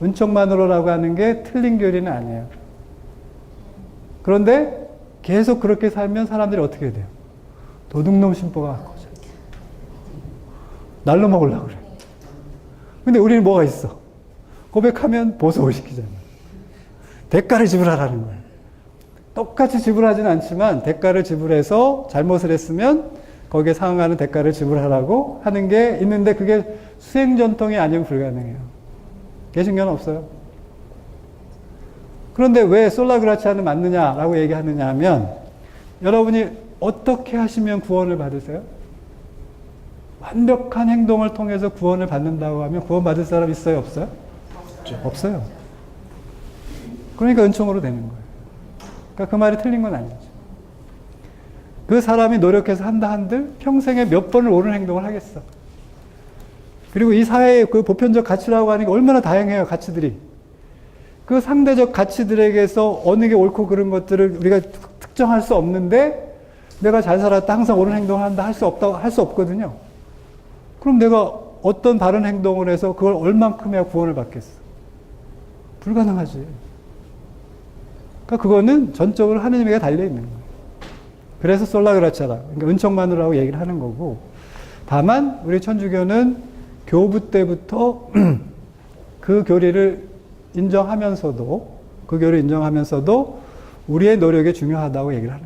은총만으로라고 하는 게 틀린 교리는 아니에요. 그런데 계속 그렇게 살면 사람들이 어떻게 돼요? 도둑놈 심보가 커져요. 날로 먹으려고 그래. 근데 우리는 뭐가 있어? 고백하면 보석을 시키잖아요. 대가를 지불하라는 거예요. 똑같이 지불하지는 않지만 대가를 지불해서 잘못을 했으면 거기에 상응하는 대가를 지불하라고 하는 게 있는데 그게 수행 전통이 아니면 불가능해요. 개신교는 없어요. 그런데 왜 솔라그라치아는 맞느냐라고 얘기하느냐 하면 여러분이 어떻게 하시면 구원을 받으세요? 완벽한 행동을 통해서 구원을 받는다고 하면 구원 받을 사람 있어요? 없어요? 없어요. 그러니까 은총으로 되는 거예요. 그러니까 그 말이 틀린 건 아니죠. 그 사람이 노력해서 한다 한들 평생에 몇 번을 옳은 행동을 하겠어. 그리고 이 사회의 그 보편적 가치라고 하는 게 얼마나 다양해요, 가치들이. 그 상대적 가치들에게서 어느 게 옳고 그런 것들을 우리가 특정할 수 없는데 내가 잘 살았다, 항상 옳은 행동을 한다 할 수 없다고 할 수 없거든요. 그럼 내가 어떤 바른 행동을 해서 그걸 얼만큼 해야 구원을 받겠어? 불가능하지. 그러니까 그거는 전적으로 하느님에게 달려있는 거예요. 그래서 솔라그라치아다. 그러니까 은총만으로라고 얘기를 하는 거고. 다만 우리 천주교는 교부 때부터 그 교리를 인정하면서도 우리의 노력이 중요하다고 얘기를 하는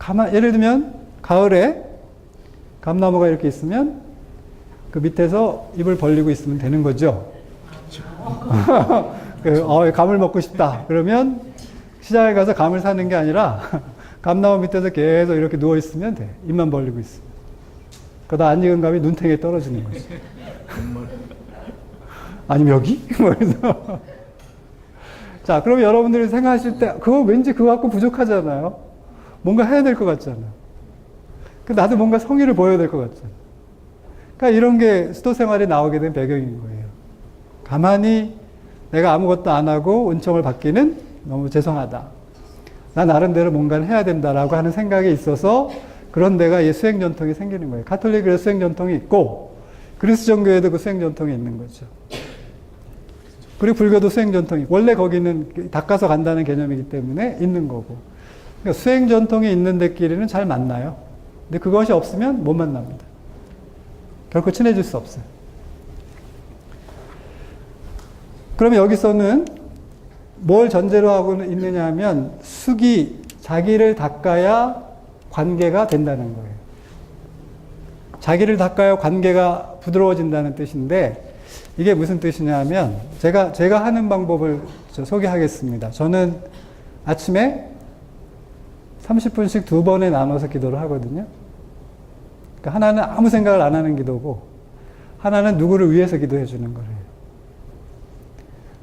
거예요. 예를 들면 가을에 감나무가 이렇게 있으면 그 밑에서 입을 벌리고 있으면 되는 거죠. 감을 먹고 싶다. 그러면 시장에 가서 감을 사는 게 아니라 감나무 밑에서 계속 이렇게 누워 있으면 돼. 입만 벌리고 있으면. 그러다 안 익은 감이 눈탱이에 떨어지는 거지. 아니면 여기? 그래서 자, 그럼 여러분들이 생각하실 때 그거 왠지 그거 갖고 부족하잖아요. 뭔가 해야 될 것 같잖아요. 나도 뭔가 성의를 보여야 될 것 같잖아요. 그러니까 이런 게 수도 생활에 나오게 된 배경인 거예요. 가만히 내가 아무것도 안 하고 은총을 받기는 너무 죄송하다. 나 나름대로 뭔가를 해야 된다라고 하는 생각이 있어서 그런 데가 이 수행 전통이 생기는 거예요. 가톨릭의 수행 전통이 있고 그리스 종교에도 그 수행 전통이 있는 거죠. 그리고 불교도 수행 전통이 원래 거기는 닦아서 간다는 개념이기 때문에 있는 거고. 그러니까 수행 전통이 있는 데끼리는 잘 만나요. 근데 그것이 없으면 못 만납니다. 결코 친해질 수 없어요. 그러면 여기서는 뭘 전제로 하고 있느냐 하면 숙이 자기를 닦아야 관계가 된다는 거예요. 자기를 닦아야 관계가 부드러워진다는 뜻인데 이게 무슨 뜻이냐 하면 제가 하는 방법을 소개하겠습니다. 저는 아침에 30분씩 2번에 나눠서 기도를 하거든요. 그러니까 하나는 아무 생각을 안 하는 기도고 하나는 누구를 위해서 기도해 주는 거예요.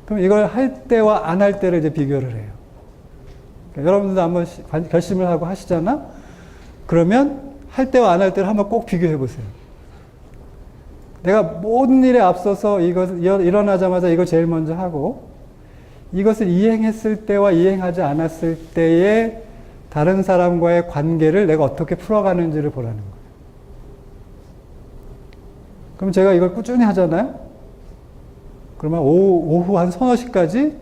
그럼 이걸 할 때와 안 할 때를 이제 비교를 해요. 그러니까 여러분들도 한번 결심을 하고 하시잖아? 그러면 할 때와 안 할 때를 한번 꼭 비교해 보세요. 내가 모든 일에 앞서서 일어나자마자 이거 제일 먼저 하고 이것을 이행했을 때와 이행하지 않았을 때의 다른 사람과의 관계를 내가 어떻게 풀어가는지를 보라는 거예요. 그럼 제가 이걸 꾸준히 하잖아요? 그러면 오후 한 서너 시까지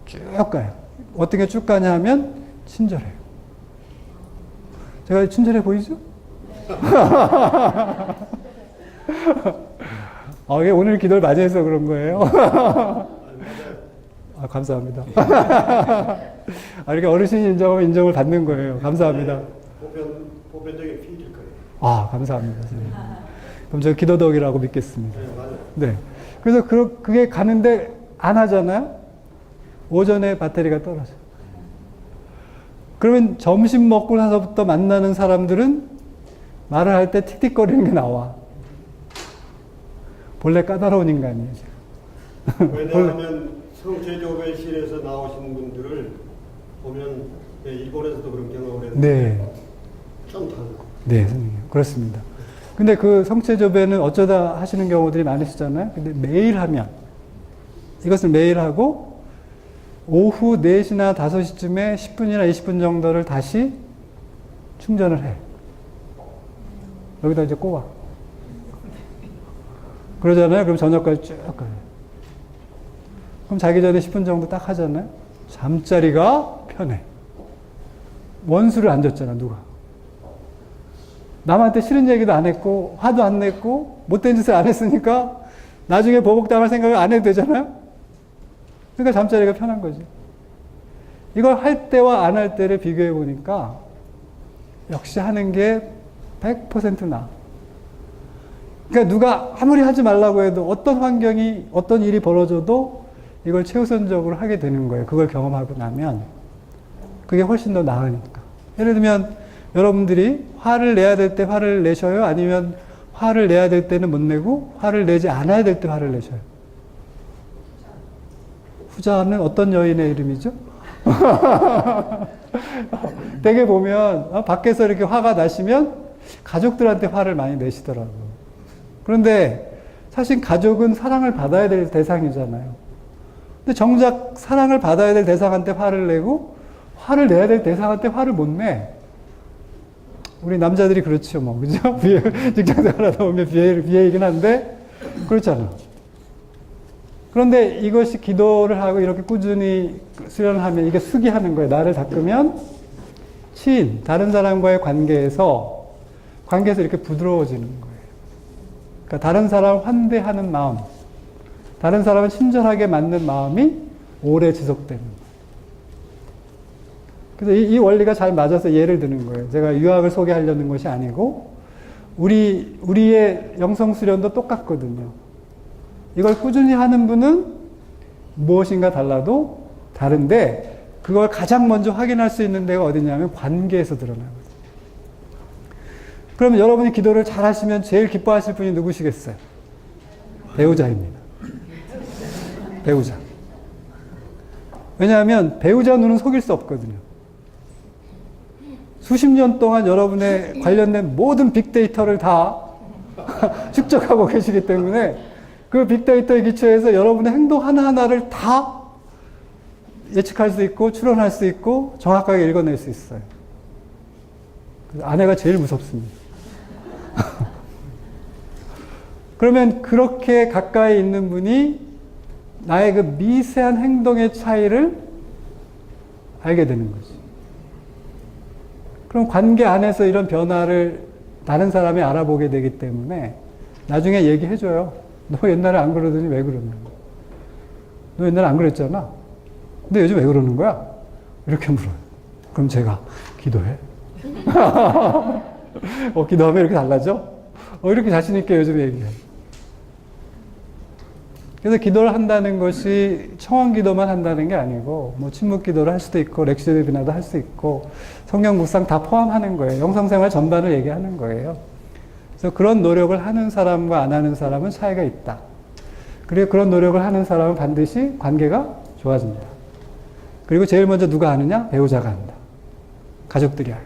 쭉 가요. 어떻게 쭉 가냐 하면 친절해요. 제가 친절해 보이죠? 이게 오늘 기도를 많이 해서 그런 거예요. 감사합니다. 이렇게 어르신이 인정을 받는 거예요. 감사합니다. 보편적인 필일 거예요. 감사합니다. 그럼 저 기도덕이라고 믿겠습니다. 네, 맞아요. 네. 그래서 그게 가는데 안 하잖아요? 오전에 배터리가 떨어져. 그러면 점심 먹고 나서부터 만나는 사람들은 말을 할 때 틱틱거리는 게 나와. 본래 까다로운 인간이에요, 지금. 왜냐하면 성체조배실에서 나오신 분들을 보면 일본에서도 그런 경험을 했는데 네. 좀 달라요. 네, 선생님. 그렇습니다. 근데 그 성체조배는 어쩌다 하시는 경우들이 많으시잖아요. 근데 매일 하면, 이것을 매일 하고, 오후 4시나 5시쯤에 10분이나 20분 정도를 다시 충전을 해. 여기다 이제 꼽아. 그러잖아요. 그럼 저녁까지 쭉 가요. 그럼 자기 전에 10분 정도 딱 하잖아요. 잠자리가 편해. 원수를 안 줬잖아, 누가. 남한테 싫은 얘기도 안 했고, 화도 안 냈고, 못된 짓을 안 했으니까, 나중에 보복당할 생각을 안 해도 되잖아요? 그러니까 잠자리가 편한 거지. 이걸 할 때와 안 할 때를 비교해 보니까, 역시 하는 게 100% 나아. 그러니까 누가 아무리 하지 말라고 해도 어떤 환경이, 어떤 일이 벌어져도 이걸 최우선적으로 하게 되는 거예요. 그걸 경험하고 나면. 그게 훨씬 더 나으니까. 예를 들면, 여러분들이 화를 내야 될 때 화를 내셔요? 아니면 화를 내야 될 때는 못 내고 화를 내지 않아야 될 때 화를 내셔요? 후자는 어떤 여인의 이름이죠? 되게 보면 밖에서 이렇게 화가 나시면 가족들한테 화를 많이 내시더라고요. 그런데 사실 가족은 사랑을 받아야 될 대상이잖아요. 근데 정작 사랑을 받아야 될 대상한테 화를 내고 화를 내야 될 대상한테 화를 못 내. 우리 남자들이 그렇죠, 뭐. 그죠? 직장생활 하다 보면 비애이긴 한데, 그렇잖아. 그런데 이것이 기도를 하고 이렇게 꾸준히 수련을 하면 이게 숙이 하는 거예요. 나를 닦으면 치인, 다른 사람과의 관계에서 이렇게 부드러워지는 거예요. 그러니까 다른 사람을 환대하는 마음, 다른 사람을 친절하게 맞는 마음이 오래 지속되는 거예요. 그래서 이 원리가 잘 맞아서 예를 드는 거예요. 제가 유학을 소개하려는 것이 아니고 우리의 영성 수련도 똑같거든요. 이걸 꾸준히 하는 분은 무엇인가 달라도 다른데 그걸 가장 먼저 확인할 수 있는 데가 어디냐면 관계에서 드러나거든요. 그러면 여러분이 기도를 잘 하시면 제일 기뻐하실 분이 누구시겠어요? 배우자입니다. 배우자. 왜냐하면 배우자 눈은 속일 수 없거든요. 수십 년 동안 여러분의 관련된 모든 빅데이터를 다 축적하고 계시기 때문에 그 빅데이터에 기초해서 여러분의 행동 하나하나를 다 예측할 수 있고 추론할 수 있고 정확하게 읽어낼 수 있어요. 아내가 제일 무섭습니다. 그러면 그렇게 가까이 있는 분이 나의 그 미세한 행동의 차이를 알게 되는 거지. 그럼 관계 안에서 이런 변화를 다른 사람이 알아보게 되기 때문에 나중에 얘기해줘요. 너 옛날에 안 그러더니 왜 그러냐. 너 옛날에 안 그랬잖아. 근데 요즘 왜 그러는 거야? 이렇게 물어요. 그럼 제가 기도해. 기도하면 이렇게 달라져? 이렇게 자신있게 요즘 얘기해. 그래서 기도를 한다는 것이 청원 기도만 한다는 게 아니고 뭐 침묵 기도를 할 수도 있고 렉시드 비나도 할 수 있고 성경 묵상 다 포함하는 거예요. 영성생활 전반을 얘기하는 거예요. 그래서 그런 노력을 하는 사람과 안 하는 사람은 차이가 있다. 그리고 그런 노력을 하는 사람은 반드시 관계가 좋아집니다. 그리고 제일 먼저 누가 하느냐? 배우자가 한다. 가족들이 알고.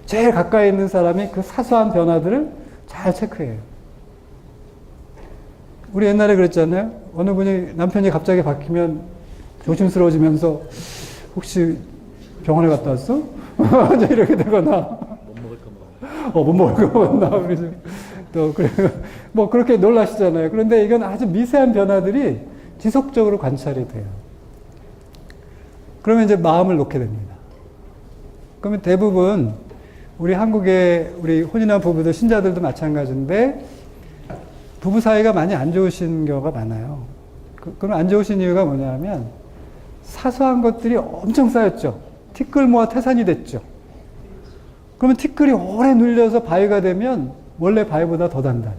제일 가까이 있는 사람이 그 사소한 변화들을 잘 체크해요. 우리 옛날에 그랬잖아요. 어느 분이 남편이 갑자기 바뀌면 조심스러워지면서 혹시 병원에 갔다 왔어? 이렇게 되거나 못 먹을 거 먹었나? 그래서 또 그래 뭐 그렇게 놀라시잖아요. 그런데 이건 아주 미세한 변화들이 지속적으로 관찰이 돼요. 그러면 이제 마음을 놓게 됩니다. 그러면 대부분 우리 한국의 우리 혼인한 부부들 신자들도 마찬가지인데 부부 사이가 많이 안 좋으신 경우가 많아요. 그럼 안 좋으신 이유가 뭐냐면 사소한 것들이 엄청 쌓였죠. 티끌 모아 태산이 됐죠. 그러면 티끌이 오래 눌려서 바위가 되면 원래 바위보다 더 단단해.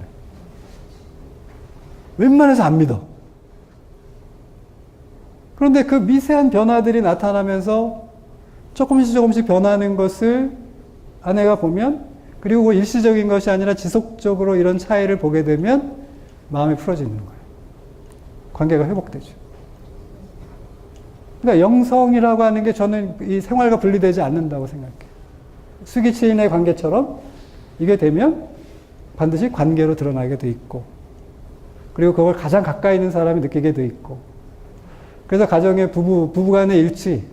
웬만해서 안 믿어. 그런데 그 미세한 변화들이 나타나면서 조금씩 변하는 것을 아내가 보면 그리고 그 일시적인 것이 아니라 지속적으로 이런 차이를 보게 되면 마음이 풀어지는 거예요. 관계가 회복되죠. 그러니까 영성이라고 하는 게 저는 이 생활과 분리되지 않는다고 생각해요. 수기치인의 관계처럼 이게 되면 반드시 관계로 드러나게 돼 있고 그리고 그걸 가장 가까이 있는 사람이 느끼게 돼 있고 그래서 가정의 부부간의 일치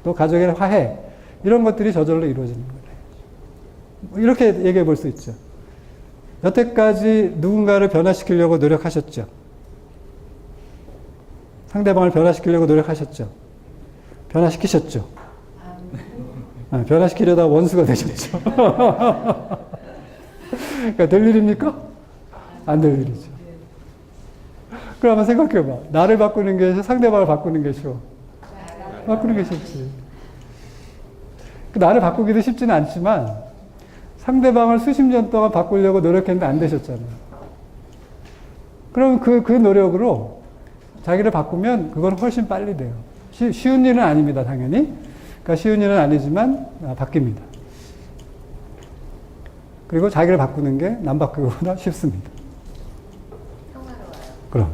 또 가족의 화해 이런 것들이 저절로 이루어지는 거예요. 이렇게 얘기해 볼 수 있죠. 여태까지 누군가를 변화시키려고 노력하셨죠. 상대방을 변화시키려고 노력하셨죠. 변화시키셨죠. 변화시키려다 원수가 되셨죠. 그러니까 될 일입니까? 안 될 일이죠. 그럼 한번 생각해 봐. 나를 바꾸는 게 상대방을 바꾸는 게 쉬워. 바꾸는 게 쉽지. 나를 바꾸기도 쉽지는 않지만 상대방을 수십 년 동안 바꾸려고 노력했는데 안 되셨잖아요. 그럼 그 노력으로 자기를 바꾸면 그건 훨씬 빨리 돼요. 쉬운 일은 아닙니다, 당연히. 그러니까 쉬운 일은 아니지만 바뀝니다. 그리고 자기를 바꾸는 게 남 바꾸기보다 쉽습니다. 그럼.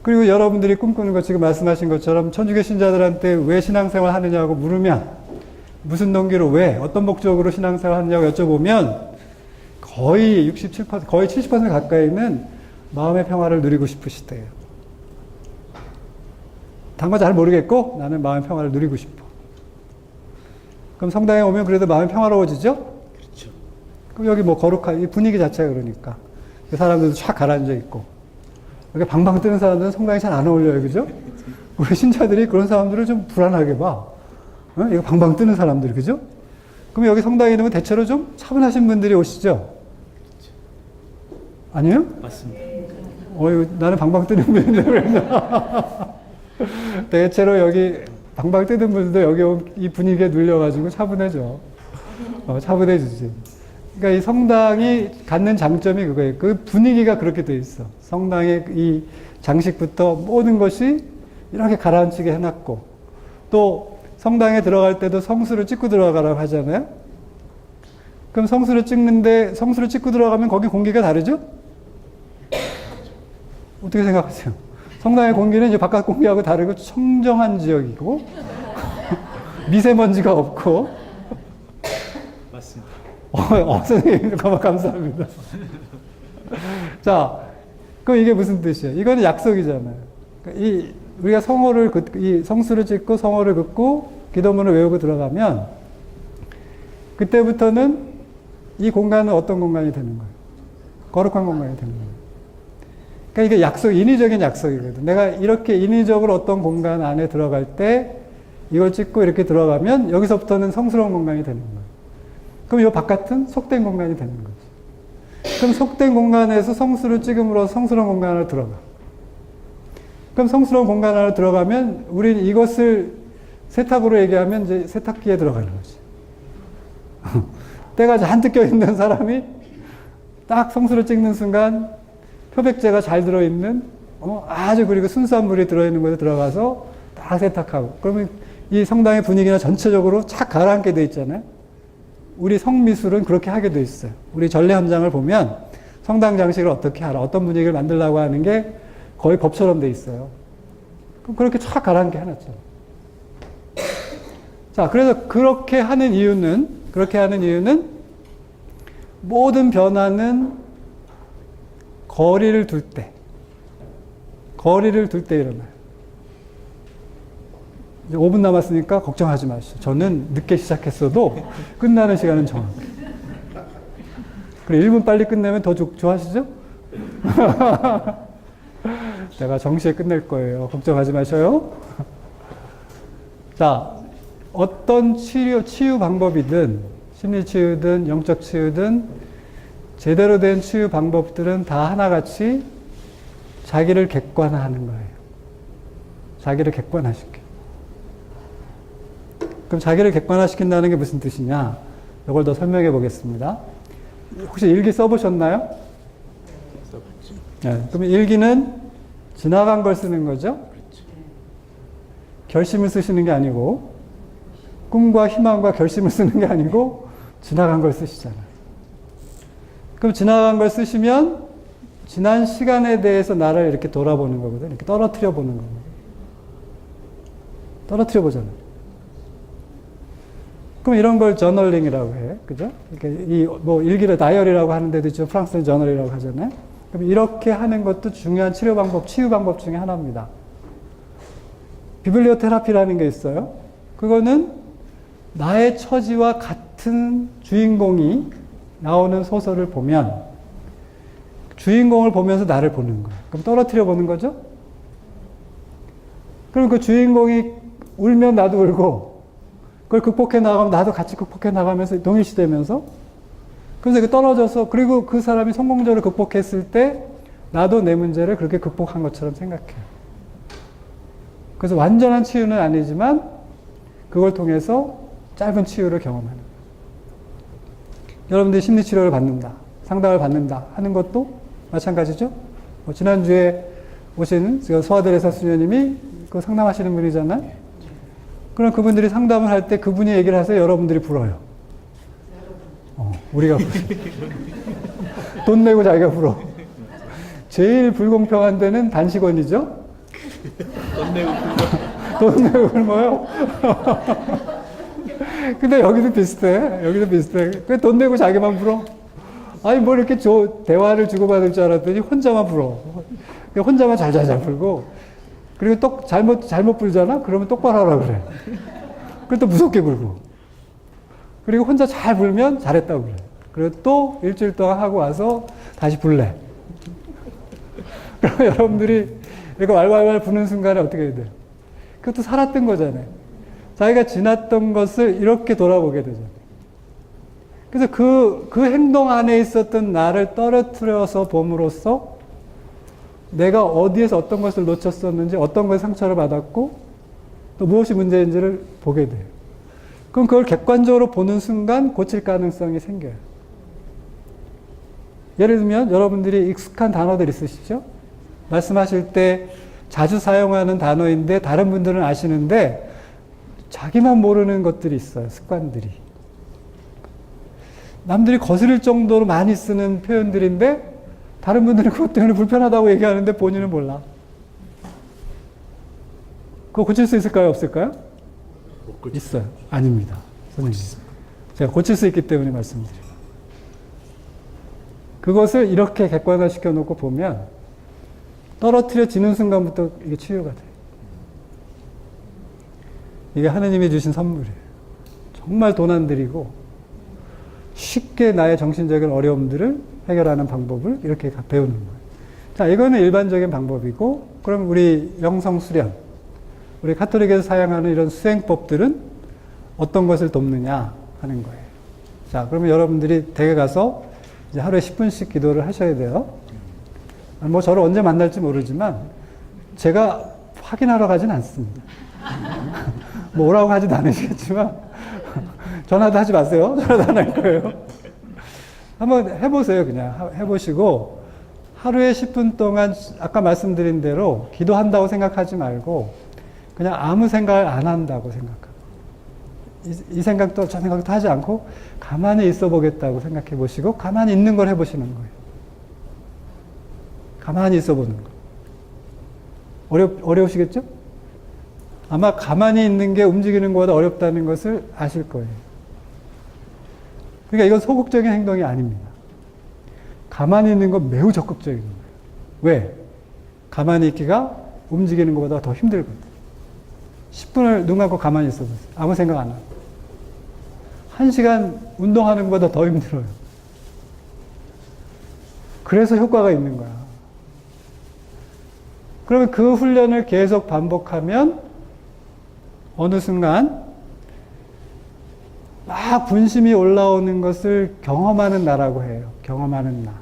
그리고 여러분들이 꿈꾸는 것 지금 말씀하신 것처럼 천주교 신자들한테 왜 신앙생활 하느냐고 물으면 무슨 동기로 왜 어떤 목적으로 신앙생활 하느냐고 여쭤보면 거의 67%, 거의 70% 가까이는 마음의 평화를 누리고 싶으시대요. 단 거 잘 모르겠고 나는 마음의 평화를 누리고 싶어. 그럼 성당에 오면 그래도 마음이 평화로워지죠? 그렇죠. 그럼 여기 뭐 거룩한 이 분위기 자체가 그러니까 그 사람들도 쫙 가라앉아 있고 여기 방방 뜨는 사람들은 성당에 잘 안 어울려요, 그죠? 우리 신자들이 그런 사람들을 좀 불안하게 봐. 이거 방방 뜨는 사람들, 그죠? 그럼 여기 성당에 있는 건 대체로 좀 차분하신 분들이 오시죠? 아니에요? 맞습니다. 나는 방방 뜨는 분인데 그랬나? 대체로 여기 방방 뜨는 분들도 여기 이 분위기에 눌려가지고 차분해져. 차분해지지. 그러니까 이 성당이 갖는 장점이 그거예요. 그 분위기가 그렇게 돼 있어. 성당의 이 장식부터 모든 것이 이렇게 가라앉히게 해놨고, 또 성당에 들어갈 때도 성수를 찍고 들어가라고 하잖아요. 그럼 성수를 찍고 들어가면 거기 공기가 다르죠? 어떻게 생각하세요? 성당의 공기는 이제 바깥 공기하고 다르고 청정한 지역이고 미세먼지가 없고. 맞습니다. 선생님, 감사합니다. 자, 그럼 이게 무슨 뜻이에요? 이거는 약속이잖아요. 그러니까 우리가 이 성수를 찍고 성호를 긋고 기도문을 외우고 들어가면 그때부터는 이 공간은 어떤 공간이 되는 거예요? 거룩한 공간이 되는 거예요. 그러니까 이게 인위적인 약속이거든. 내가 이렇게 인위적으로 어떤 공간 안에 들어갈 때 이걸 찍고 이렇게 들어가면 여기서부터는 성스러운 공간이 되는 거예요. 그럼 이 바깥은 속된 공간이 되는 거지. 그럼 속된 공간에서 성수를 찍음으로 성스러운 공간 안으로 들어가. 그럼 성스러운 공간 안으로 들어가면 우리는 이것을 세탁으로 얘기하면 이제 세탁기에 들어가는 거지. 때가 잔뜩 껴있는 사람이 딱 성수를 찍는 순간 표백제가 잘 들어있는 아주 그리고 순수한 물이 들어있는 곳에 들어가서 딱 세탁하고, 그러면 이 성당의 분위기나 전체적으로 착 가라앉게 돼 있잖아요. 우리 성미술은 그렇게 하게 돼 있어요. 우리 전래 현장을 보면 성당 장식을 어떻게 하라, 어떤 분위기를 만들려고 하는 게 거의 법처럼 돼 있어요. 그럼 그렇게 착 가라앉게 해놨죠. 자, 그래서 그렇게 하는 이유는 모든 변화는 거리를 둘 때 일어나요. 이제 5분 남았으니까 걱정하지 마시죠. 저는 늦게 시작했어도 끝나는 시간은 정확해요. 그리고 1분 빨리 끝내면 더 좋아하시죠? 내가 정시에 끝낼 거예요. 걱정하지 마셔요. 자, 어떤 치유 방법이든, 심리치유든, 영적 치유든, 제대로 된 치유 방법들은 다 하나같이 자기를 객관화하는 거예요. 자기를 객관화시켜. 그럼 자기를 객관화시킨다는 게 무슨 뜻이냐? 이걸 더 설명해 보겠습니다. 혹시 일기 써보셨나요? 네, 그럼 일기는 지나간 걸 쓰는 거죠? 결심을 쓰시는 게 아니고, 꿈과 희망과 결심을 쓰는 게 아니고 지나간 걸 쓰시잖아요. 그럼 지나간 걸 쓰시면 지난 시간에 대해서 나를 이렇게 돌아보는 거거든요. 이렇게 떨어뜨려 보는 거거든요. 떨어뜨려 보잖아요. 그럼 이런 걸 저널링이라고 해. 그죠? 이렇게 일기를 다이어리라고 하는 데도 있죠. 프랑스는 저널이라고 하잖아요. 그럼 이렇게 하는 것도 중요한 치유 방법 중에 하나입니다. 비블리오 테라피라는 게 있어요. 그거는 나의 처지와 같은 주인공이 나오는 소설을 보면 주인공을 보면서 나를 보는 거예요. 그럼 떨어뜨려 보는 거죠? 그럼 그 주인공이 울면 나도 울고, 그걸 극복해 나가면 나도 같이 극복해 나가면서 동일시되면서, 그래서 그 떨어져서, 그리고 그 사람이 성공적으로 극복했을 때 나도 내 문제를 그렇게 극복한 것처럼 생각해요. 그래서 완전한 치유는 아니지만 그걸 통해서 짧은 치유를 경험하는 거예요. 여러분들이 심리치료를 받는다, 상담을 받는다 하는 것도 마찬가지죠. 지난주에 오신 소아데레사 수녀님이 그 상담하시는 분이잖아요. 그럼 그분들이 상담을 할 때 그분이 얘기를 하세요. 여러분들이 불어요. 우리가 불어. 돈 내고 자기가 불어. 제일 불공평한 데는 단식원이죠. 돈 내고 굶어요. 근데 여기도 비슷해. 왜 돈 내고 자기만 불어? 아니, 뭐 이렇게 대화를 주고받을 줄 알았더니 혼자만 불어. 혼자만 잘 불고. 그리고 또 잘못 불잖아? 그러면 똑바로 하라 그래. 그리고 또 무섭게 불고. 그리고 혼자 잘 불면 잘했다고 그래. 그리고 또 일주일 동안 하고 와서 다시 불래. 그럼 여러분들이 이거 왈왈왈 부는 순간에 어떻게 해야 돼요? 그것도 살았던 거잖아요. 자기가 지났던 것을 이렇게 돌아보게 되잖아요. 그래서 그 행동 안에 있었던 나를 떨어뜨려서 봄으로써 내가 어디에서 어떤 것을 놓쳤었는지, 어떤 것에 상처를 받았고, 또 무엇이 문제인지를 보게 돼요. 그럼 그걸 객관적으로 보는 순간 고칠 가능성이 생겨요. 예를 들면 여러분들이 익숙한 단어들 있으시죠? 말씀하실 때 자주 사용하는 단어인데 다른 분들은 아시는데 자기만 모르는 것들이 있어요. 습관들이. 남들이 거스릴 정도로 많이 쓰는 표현들인데 다른 분들은 그것 때문에 불편하다고 얘기하는데 본인은 몰라. 그거 고칠 수 있을까요? 없을까요? 있어요. 아닙니다. 선생님. 제가 고칠 수 있기 때문에 말씀드려요. 그것을 이렇게 객관화시켜 놓고 보면 떨어뜨려지는 순간부터 이게 치유가 돼요. 이게 하느님이 주신 선물이에요. 정말 돈 안 들이고 쉽게 나의 정신적인 어려움들을 해결하는 방법을 이렇게 배우는 거예요. 자, 이거는 일반적인 방법이고, 그럼 우리 영성 수련, 우리 카톨릭에서 사용하는 이런 수행법들은 어떤 것을 돕느냐 하는 거예요. 자, 그러면 여러분들이 댁에 가서 이제 하루에 10분씩 기도를 하셔야 돼요. 뭐 저를 언제 만날지 모르지만 제가 확인하러 가진 않습니다. 뭐 오라고 하지도 않으시겠지만 전화도 하지 마세요. 전화도 안 할 거예요. 한번 해보세요. 그냥 해보시고 하루에 10분 동안 아까 말씀드린 대로 기도한다고 생각하지 말고 그냥 아무 생각을 안 한다고 생각하고 이 생각도 저 생각도 하지 않고 가만히 있어 보겠다고 생각해 보시고 가만히 있는 걸 해보시는 거예요. 가만히 있어 보는 거. 어려우시겠죠? 아마 가만히 있는 게 움직이는 것보다 어렵다는 것을 아실 거예요. 그러니까 이건 소극적인 행동이 아닙니다. 가만히 있는 건 매우 적극적인 거예요. 왜? 가만히 있기가 움직이는 것보다 더 힘들거든요. 10분을 눈 감고 가만히 있어 보세요. 아무 생각 안 하고. 1시간 운동하는 것보다 더 힘들어요. 그래서 효과가 있는 거야. 그러면 그 훈련을 계속 반복하면 어느 순간 막 분심이 올라오는 것을 경험하는 나라고 해요. 경험하는 나.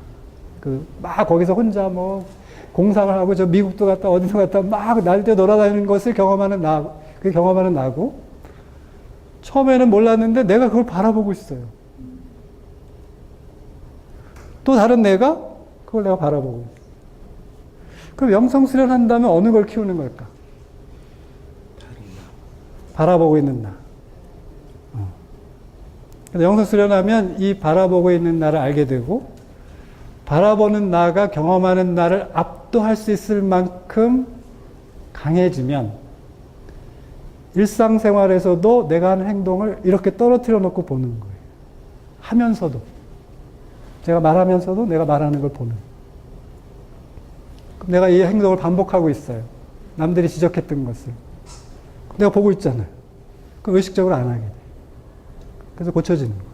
막 거기서 혼자 뭐 공상을 하고 저 미국도 갔다 어디도 갔다 막 날때 돌아다니는 것을 경험하는 나. 그 경험하는 나고 처음에는 몰랐는데 내가 그걸 바라보고 있어요. 또 다른 내가 그걸 내가 바라보고 있어요. 그럼 영성 수련한다면 어느 걸 키우는 걸까? 바라보고 있는 나. 그래서 영성 수련하면 이 바라보고 있는 나를 알게 되고 바라보는 나가 경험하는 나를 압도할 수 있을 만큼 강해지면 일상생활에서도 내가 하는 행동을 이렇게 떨어뜨려 놓고 보는 거예요. 하면서도. 제가 말하면서도 내가 말하는 걸 보는. 그럼 내가 이 행동을 반복하고 있어요. 남들이 지적했던 것을. 내가 보고 있잖아요. 그럼 의식적으로 안 하게 돼요. 그래서 고쳐지는 거예요.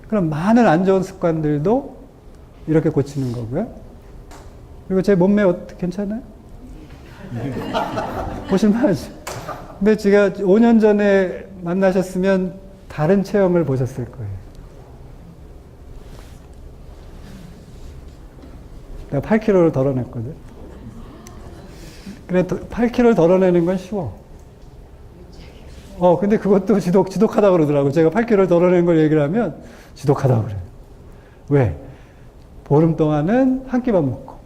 그럼 많은 안 좋은 습관들도 이렇게 고치는 거고요. 그리고 제 몸매 괜찮아요? 보실만하죠? 근데 제가 5년 전에 만나셨으면 다른 체형을 보셨을 거예요. 내가 8kg를 덜어냈거든. 그래, 8kg를 덜어내는 건 쉬워. 근데 그것도 지독하다고 그러더라고. 제가 8kg를 덜어낸 걸 얘기를 하면 지독하다고 그래요. 왜? 보름 동안은 한 끼만 먹고,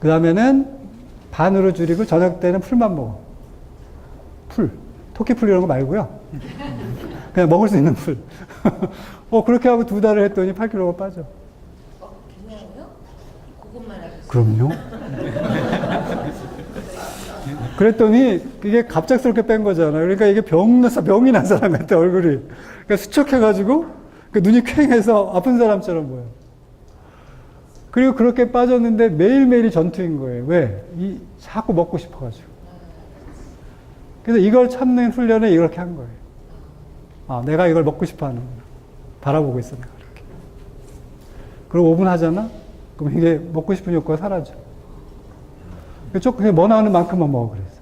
그 다음에는 반으로 줄이고 저녁 때는 풀만 먹어. 풀. 토끼풀 이런 거 말고요. 그냥 먹을 수 있는 풀. 그렇게 하고 2달을 했더니 8kg가 빠져. 그냥요? 그것만 하셨어요? 그럼요. 그랬더니 이게 갑작스럽게 뺀 거잖아요. 그러니까 이게 병이 난 사람 같아, 얼굴이. 그러니까 수척해가지고 눈이 퀭해서 아픈 사람처럼 보여. 그리고 그렇게 빠졌는데 매일매일이 전투인 거예요. 왜? 자꾸 먹고 싶어가지고. 그래서 이걸 참는 훈련을 이렇게 한 거예요. 내가 이걸 먹고 싶어 하는구나. 바라보고 있어, 내가 이렇게. 그리고 5분 하잖아? 그럼 이게 먹고 싶은 욕구가 사라져. 그냥 뭐 나오는 만큼만 먹어, 그래서.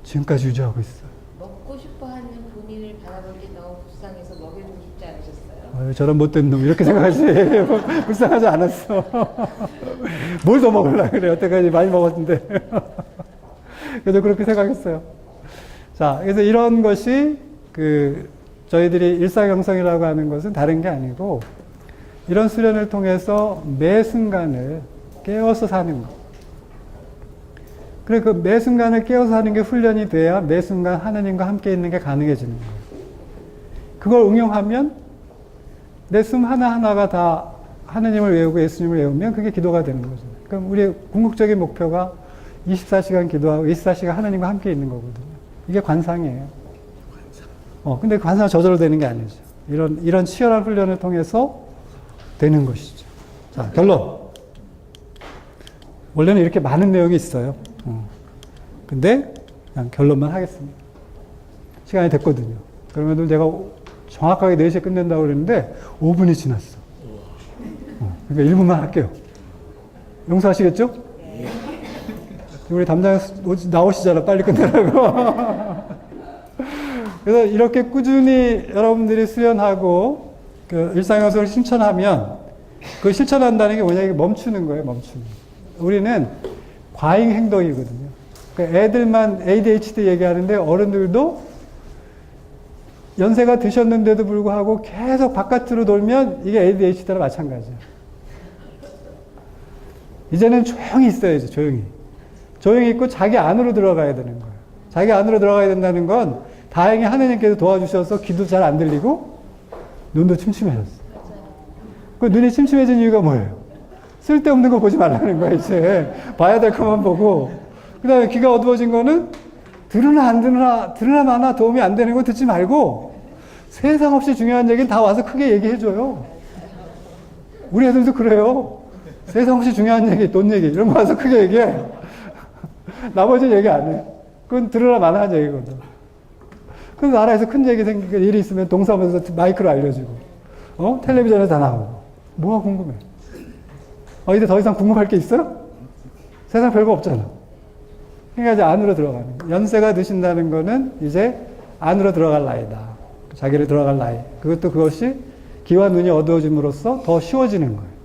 지금까지 유지하고 있어요. 먹고 싶어 하는 본인을 바라볼 때 너무 불쌍해서 먹여주고 싶지 않으셨어요? 저런 못된 놈, 이렇게 생각하지. 불쌍하지 않았어. 뭘 더 먹으려고 그래. 여태까지 많이 먹었는데. 그래도 그렇게 생각했어요. 자, 그래서 이런 것이 저희들이 일사경성이라고 하는 것은 다른 게 아니고 이런 수련을 통해서 매 순간을 깨워서 사는 것. 그래, 그 매 순간을 깨워서 사는 게 훈련이 돼야 매 순간 하느님과 함께 있는 게 가능해지는 거예요. 그걸 응용하면 내 숨 하나하나가 다 하느님을 외우고 예수님을 외우면 그게 기도가 되는 거죠. 그럼 우리의 궁극적인 목표가 24시간 기도하고 24시간 하느님과 함께 있는 거거든요. 이게 관상이에요. 근데 관상은 저절로 되는 게 아니죠. 이런 치열한 훈련을 통해서 되는 것이죠. 자, 결론. 원래는 이렇게 많은 내용이 있어요. 근데 그냥 결론만 하겠습니다. 시간이 됐거든요. 그러면 제가 정확하게 4시에 끝낸다고 그랬는데 5분이 지났어. 그러니까 1분만 할게요. 용서하시겠죠? 우리 담당 나오시잖아. 빨리 끝내라고. 그래서 이렇게 꾸준히 여러분들이 수련하고 일상영성을 실천하면 그 실천한다는 게 뭐냐, 이게 멈추는 거예요. 멈추는. 우리는 과잉 행동이거든요. 그러니까 애들만 ADHD 얘기하는데 어른들도 연세가 드셨는데도 불구하고 계속 바깥으로 돌면 이게 ADHD랑 마찬가지야. 이제는 조용히 있어야죠. 조용히. 조용히 있고 자기 안으로 들어가야 되는 거예요. 자기 안으로 들어가야 된다는 건 다행히 하느님께서 도와주셔서 귀도 잘 안 들리고 눈도 침침해졌어. 그 눈이 침침해진 이유가 뭐예요? 쓸데없는 거 보지 말라는 거야. 이제 봐야 될 것만 보고, 그 다음에 귀가 어두워진 거는 들으나 안 들으나 마나 도움이 안 되는 거 듣지 말고 세상 없이 중요한 얘기는 다 와서 크게 얘기해줘요. 우리 애들도 그래요. 세상 없이 중요한 얘기, 돈 얘기 이런 거 와서 크게 얘기해. 나머지 얘기 안 해. 그건 들으나 마나 한 얘기거든. 그래서 나라에서 큰 얘기 생기고 일이 있으면 동사무소 마이크로 알려주고, 텔레비전에 다 나오고. 뭐가 궁금해? 이제 더 이상 궁금할 게 있어요? 세상 별거 없잖아. 그러니까 이제 안으로 들어가는 거예요. 연세가 드신다는 거는 이제 안으로 들어갈 나이다. 자기를 들어갈 나이. 그것이 귀와 눈이 어두워짐으로써 더 쉬워지는 거예요.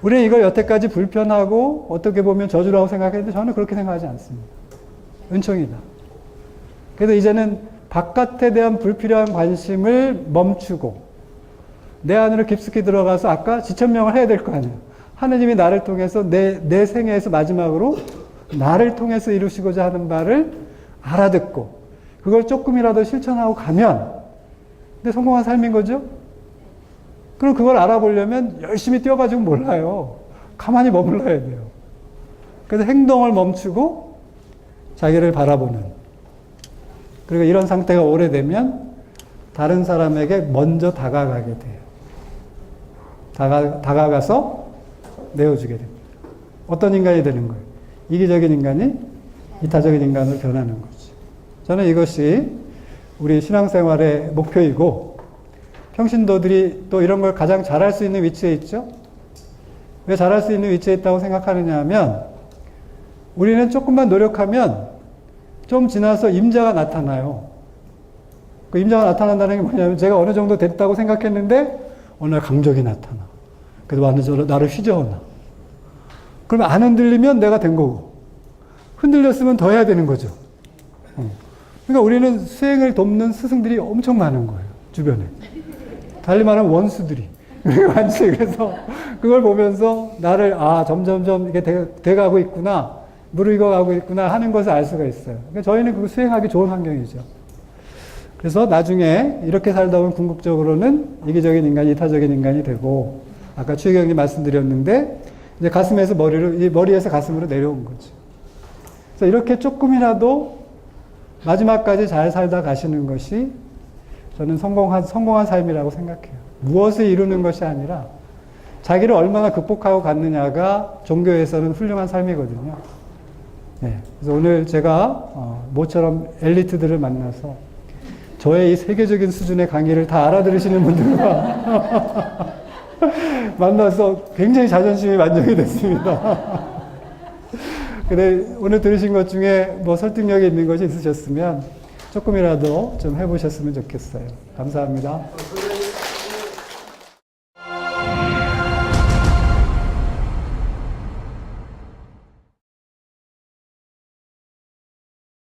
우리는 이걸 여태까지 불편하고 어떻게 보면 저주라고 생각했는데 저는 그렇게 생각하지 않습니다. 은총이다. 그래서 이제는 바깥에 대한 불필요한 관심을 멈추고 내 안으로 깊숙이 들어가서 아까 지천명을 해야 될 거 아니에요. 하느님이 나를 통해서 내 생애에서 마지막으로 나를 통해서 이루시고자 하는 바를 알아듣고 그걸 조금이라도 실천하고 가면 근데 성공한 삶인 거죠? 그럼 그걸 알아보려면 열심히 뛰어가지고 몰라요. 가만히 머물러야 돼요. 그래서 행동을 멈추고 자기를 바라보는. 그리고 이런 상태가 오래되면 다른 사람에게 먼저 다가가게 돼요. 다가가서 내어주게 됩니다. 어떤 인간이 되는 거예요? 이기적인 인간이 이타적인 인간으로 변하는 거죠. 저는 이것이 우리 신앙생활의 목표이고 평신도들이 또 이런 걸 가장 잘할 수 있는 위치에 있죠? 왜 잘할 수 있는 위치에 있다고 생각하느냐 하면 우리는 조금만 노력하면 좀 지나서 임자가 나타나요. 그 임자가 나타난다는 게 뭐냐면 제가 어느 정도 됐다고 생각했는데 어느 날 강적이 나타나. 그래서 완전 나를 휘저어놔. 그러면 안 흔들리면 내가 된 거고 흔들렸으면 더 해야 되는 거죠. 그러니까 우리는 수행을 돕는 스승들이 엄청 많은 거예요. 주변에. 달리 말하면 원수들이 많지. 그래서 그걸 보면서 나를 점점점 이게 돼가고 있구나. 무르익어가고 있구나 하는 것을 알 수가 있어요. 그러니까 저희는 그거 수행하기 좋은 환경이죠. 그래서 나중에 이렇게 살다 보면 궁극적으로는 이기적인 인간이 이타적인 인간이 되고 아까 추희경이 말씀드렸는데 이제 가슴에서 머리에서 가슴으로 내려온 거죠. 그래서 이렇게 조금이라도 마지막까지 잘 살다 가시는 것이 저는 성공한 삶이라고 생각해요. 무엇을 이루는 것이 아니라 자기를 얼마나 극복하고 갔느냐가 종교에서는 훌륭한 삶이거든요. 네. 그래서 오늘 제가 모처럼 엘리트들을 만나서 저의 이 세계적인 수준의 강의를 다 알아들으시는 분들과 만나서 굉장히 자존심이 만족이 됐습니다. 근데 오늘 들으신 것 중에 뭐 설득력이 있는 것이 있으셨으면 조금이라도 좀 해보셨으면 좋겠어요. 감사합니다.